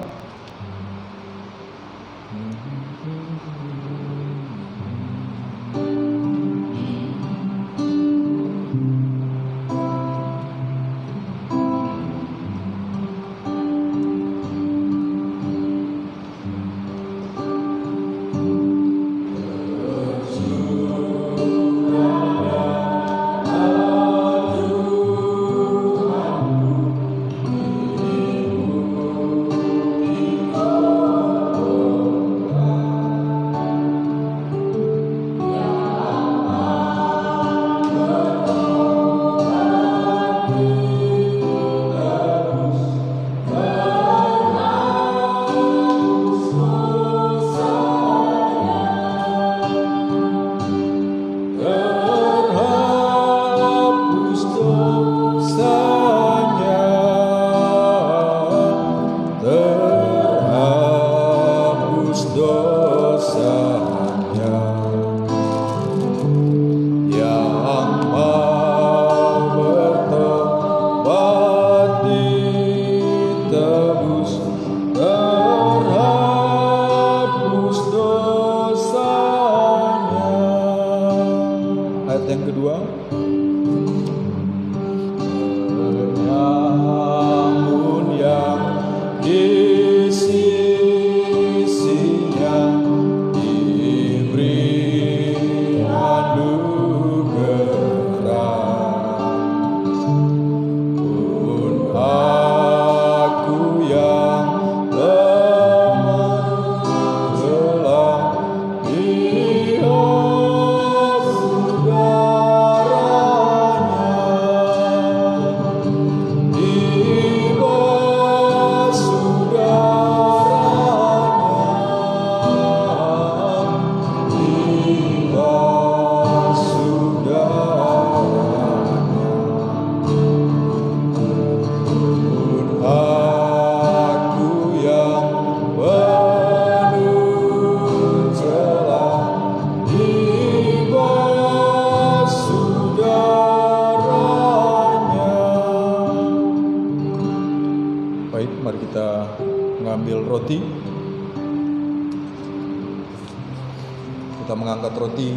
Kita mengangkat roti.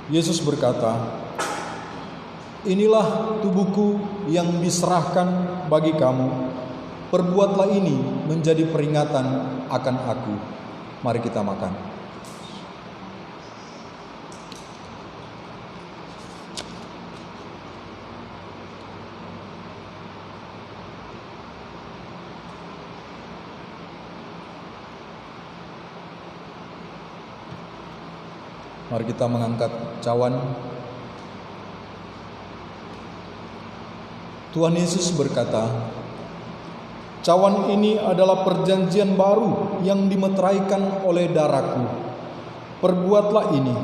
Yesus berkata, "Inilah tubuhku yang diserahkan bagi kamu. Perbuatlah ini menjadi peringatan akan aku." Mari kita makan. Mari kita mengangkat cawan. Tuhan Yesus berkata, "Cawan ini adalah perjanjian baru yang dimeteraikan oleh darahku. Perbuatlah ini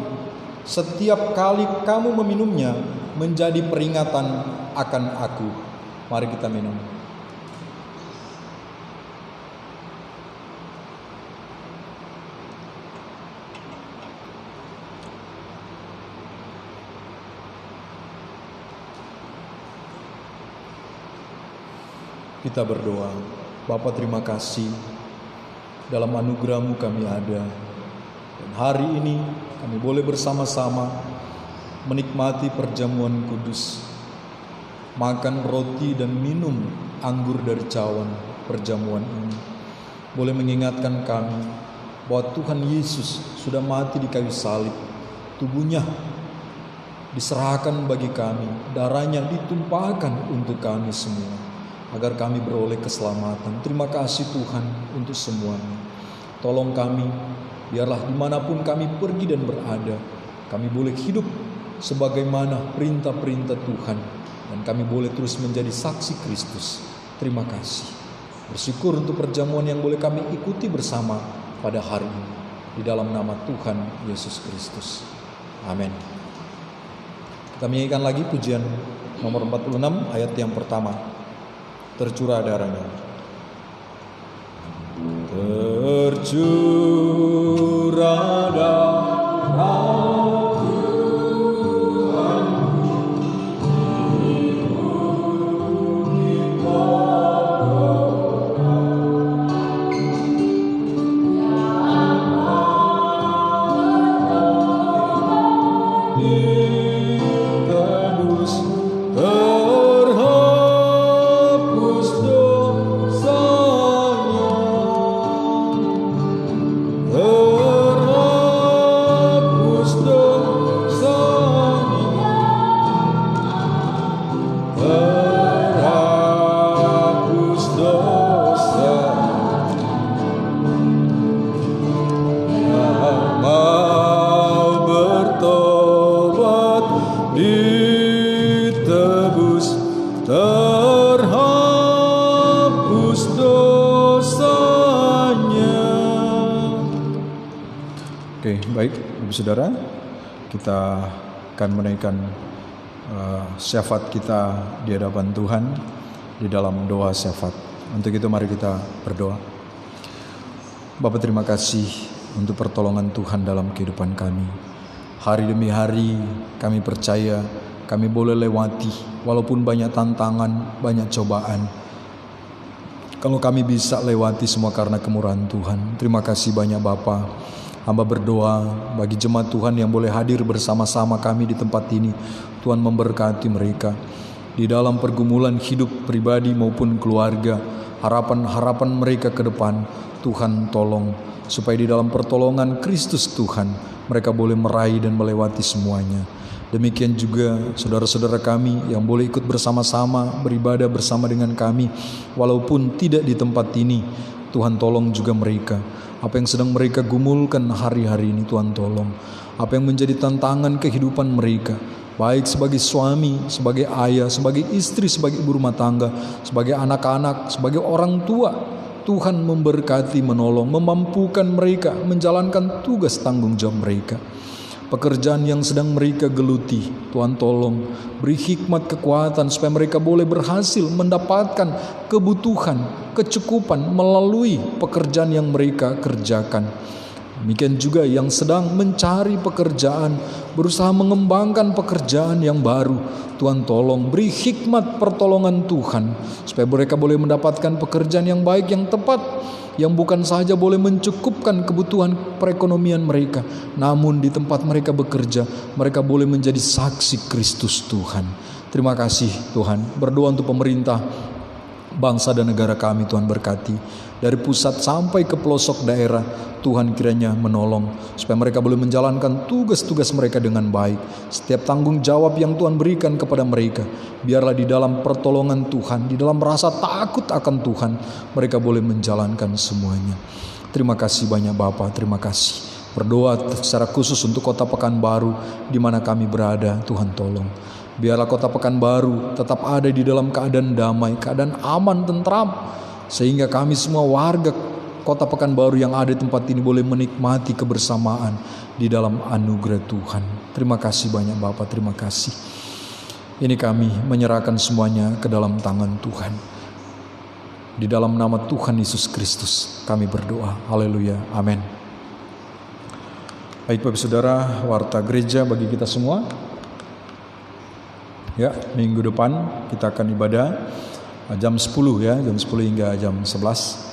setiap kali kamu meminumnya menjadi peringatan akan aku." Mari kita minum. Kita berdoa. Bapa, terima kasih dalam anugerah-Mu kami ada. Dan hari ini kami boleh bersama-sama menikmati perjamuan kudus, makan roti dan minum anggur dari cawan perjamuan ini. Boleh mengingatkan kami bahwa Tuhan Yesus sudah mati di kayu salib. Tubuhnya diserahkan bagi kami, darahnya ditumpahkan untuk kami semua, agar kami beroleh keselamatan. Terima kasih Tuhan untuk semuanya. Tolong kami, biarlah dimanapun kami pergi dan berada, kami boleh hidup sebagaimana perintah-perintah Tuhan, dan kami boleh terus menjadi saksi Kristus. Terima kasih. Bersyukur untuk perjamuan yang boleh kami ikuti bersama pada hari ini. Di dalam nama Tuhan Yesus Kristus. Amin. Kita menyanyikan lagi pujian nomor 46 ayat yang pertama. Tercurah darahnya. Tercurah darah Baik, Ibu Saudara, kita akan menaikkan syafaat kita di hadapan Tuhan di dalam doa syafaat. Untuk itu mari kita berdoa. Bapa, terima kasih untuk pertolongan Tuhan dalam kehidupan kami. Hari demi hari kami percaya kami boleh lewati walaupun banyak tantangan, banyak cobaan. Kalau kami bisa lewati semua karena kemurahan Tuhan. Terima kasih banyak Bapa. Hamba berdoa bagi jemaat Tuhan yang boleh hadir bersama-sama kami di tempat ini. Tuhan memberkati mereka di dalam pergumulan hidup pribadi maupun keluarga. Harapan-harapan mereka ke depan, Tuhan tolong supaya di dalam pertolongan Kristus Tuhan mereka boleh meraih dan melewati semuanya. Demikian juga saudara-saudara kami yang boleh ikut bersama-sama beribadah bersama dengan kami walaupun tidak di tempat ini. Tuhan tolong juga mereka. Apa yang sedang mereka gumulkan hari-hari ini Tuhan tolong. Apa yang menjadi tantangan kehidupan mereka, baik sebagai suami, sebagai ayah, sebagai istri, sebagai ibu rumah tangga, sebagai anak-anak, sebagai orang tua, Tuhan memberkati, menolong, memampukan mereka menjalankan tugas tanggung jawab mereka. Pekerjaan yang sedang mereka geluti, Tuhan tolong beri hikmat kekuatan supaya mereka boleh berhasil mendapatkan kebutuhan, kecukupan melalui pekerjaan yang mereka kerjakan. Demikian juga yang sedang mencari pekerjaan, berusaha mengembangkan pekerjaan yang baru, Tuhan tolong beri hikmat pertolongan Tuhan supaya mereka boleh mendapatkan pekerjaan yang baik, yang tepat, yang bukan saja boleh mencukupkan kebutuhan perekonomian mereka, namun di tempat mereka bekerja, mereka boleh menjadi saksi Kristus Tuhan. Terima kasih Tuhan. Berdoa untuk pemerintah, bangsa dan negara kami, Tuhan berkati. Dari pusat sampai ke pelosok daerah, Tuhan kiranya menolong supaya mereka boleh menjalankan tugas-tugas mereka dengan baik. Setiap tanggung jawab yang Tuhan berikan kepada mereka, biarlah di dalam pertolongan Tuhan, di dalam rasa takut akan Tuhan, mereka boleh menjalankan semuanya. Terima kasih banyak Bapa, terima kasih. Berdoa secara khusus untuk Kota Pekanbaru di mana kami berada, Tuhan tolong. Biarlah Kota Pekanbaru tetap ada di dalam keadaan damai, keadaan aman, tentram, sehingga kami semua warga Kota Pekanbaru yang ada di tempat ini boleh menikmati kebersamaan di dalam anugerah Tuhan. Terima kasih banyak Bapa, terima kasih. Ini kami menyerahkan semuanya ke dalam tangan Tuhan. Di dalam nama Tuhan Yesus Kristus kami berdoa. Haleluya, amin. Baik Bapak Saudara, warta gereja bagi kita semua. Ya, minggu depan kita akan ibadah jam 10 ya, jam 10 hingga jam 11.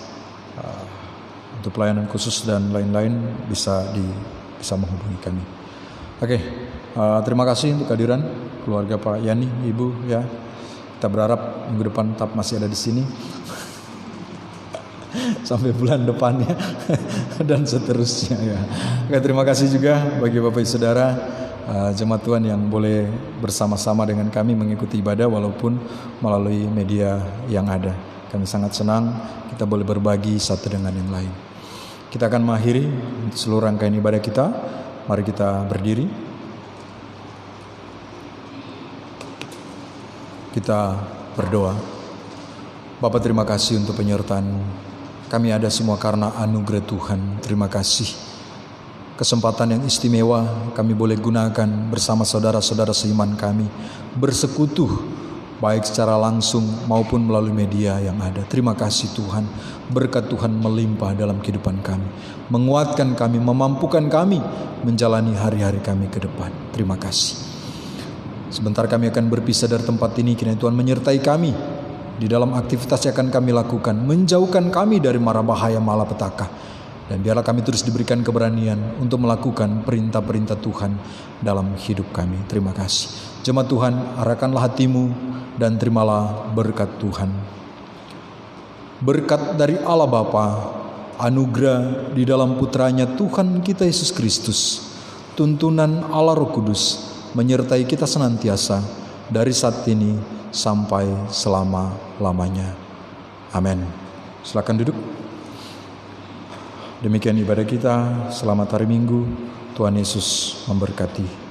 Untuk pelayanan khusus dan lain-lain bisa menghubungi kami. Oke, terima kasih untuk kehadiran keluarga Pak Yani, Ibu ya. Kita berharap minggu depan tetap masih ada di sini sampai bulan depannya dan seterusnya ya. Oke, terima kasih juga bagi Bapak Ibu Saudara jemaat Tuhan yang boleh bersama-sama dengan kami mengikuti ibadah walaupun melalui media yang ada. Kami sangat senang kita boleh berbagi satu dengan yang lain. Kita akan mengakhiri seluruh rangkaian ibadah kita. Mari kita berdiri. Kita berdoa. Bapa, terima kasih untuk penyertaan-Mu. Kami ada semua karena anugerah Tuhan. Terima kasih. Kesempatan yang istimewa kami boleh gunakan bersama saudara-saudara seiman kami. Bersekutu baik secara langsung maupun melalui media yang ada. Terima kasih Tuhan. Berkat Tuhan melimpah dalam kehidupan kami. Menguatkan kami, memampukan kami menjalani hari-hari kami ke depan. Terima kasih. Sebentar kami akan berpisah dari tempat ini. Kiranya Tuhan menyertai kami di dalam aktivitas yang akan kami lakukan. Menjauhkan kami dari mara bahaya malapetaka. Dan biarlah kami terus diberikan keberanian untuk melakukan perintah-perintah Tuhan dalam hidup kami. Terima kasih. Jemaat Tuhan, arahkanlah hatimu dan terimalah berkat Tuhan. Berkat dari Allah Bapa, anugerah di dalam putranya Tuhan kita Yesus Kristus, tuntunan Allah Roh Kudus menyertai kita senantiasa dari saat ini sampai selama-lamanya. Amin. Silakan duduk. Demikian ibadah kita. Selamat hari Minggu. Tuhan Yesus memberkati.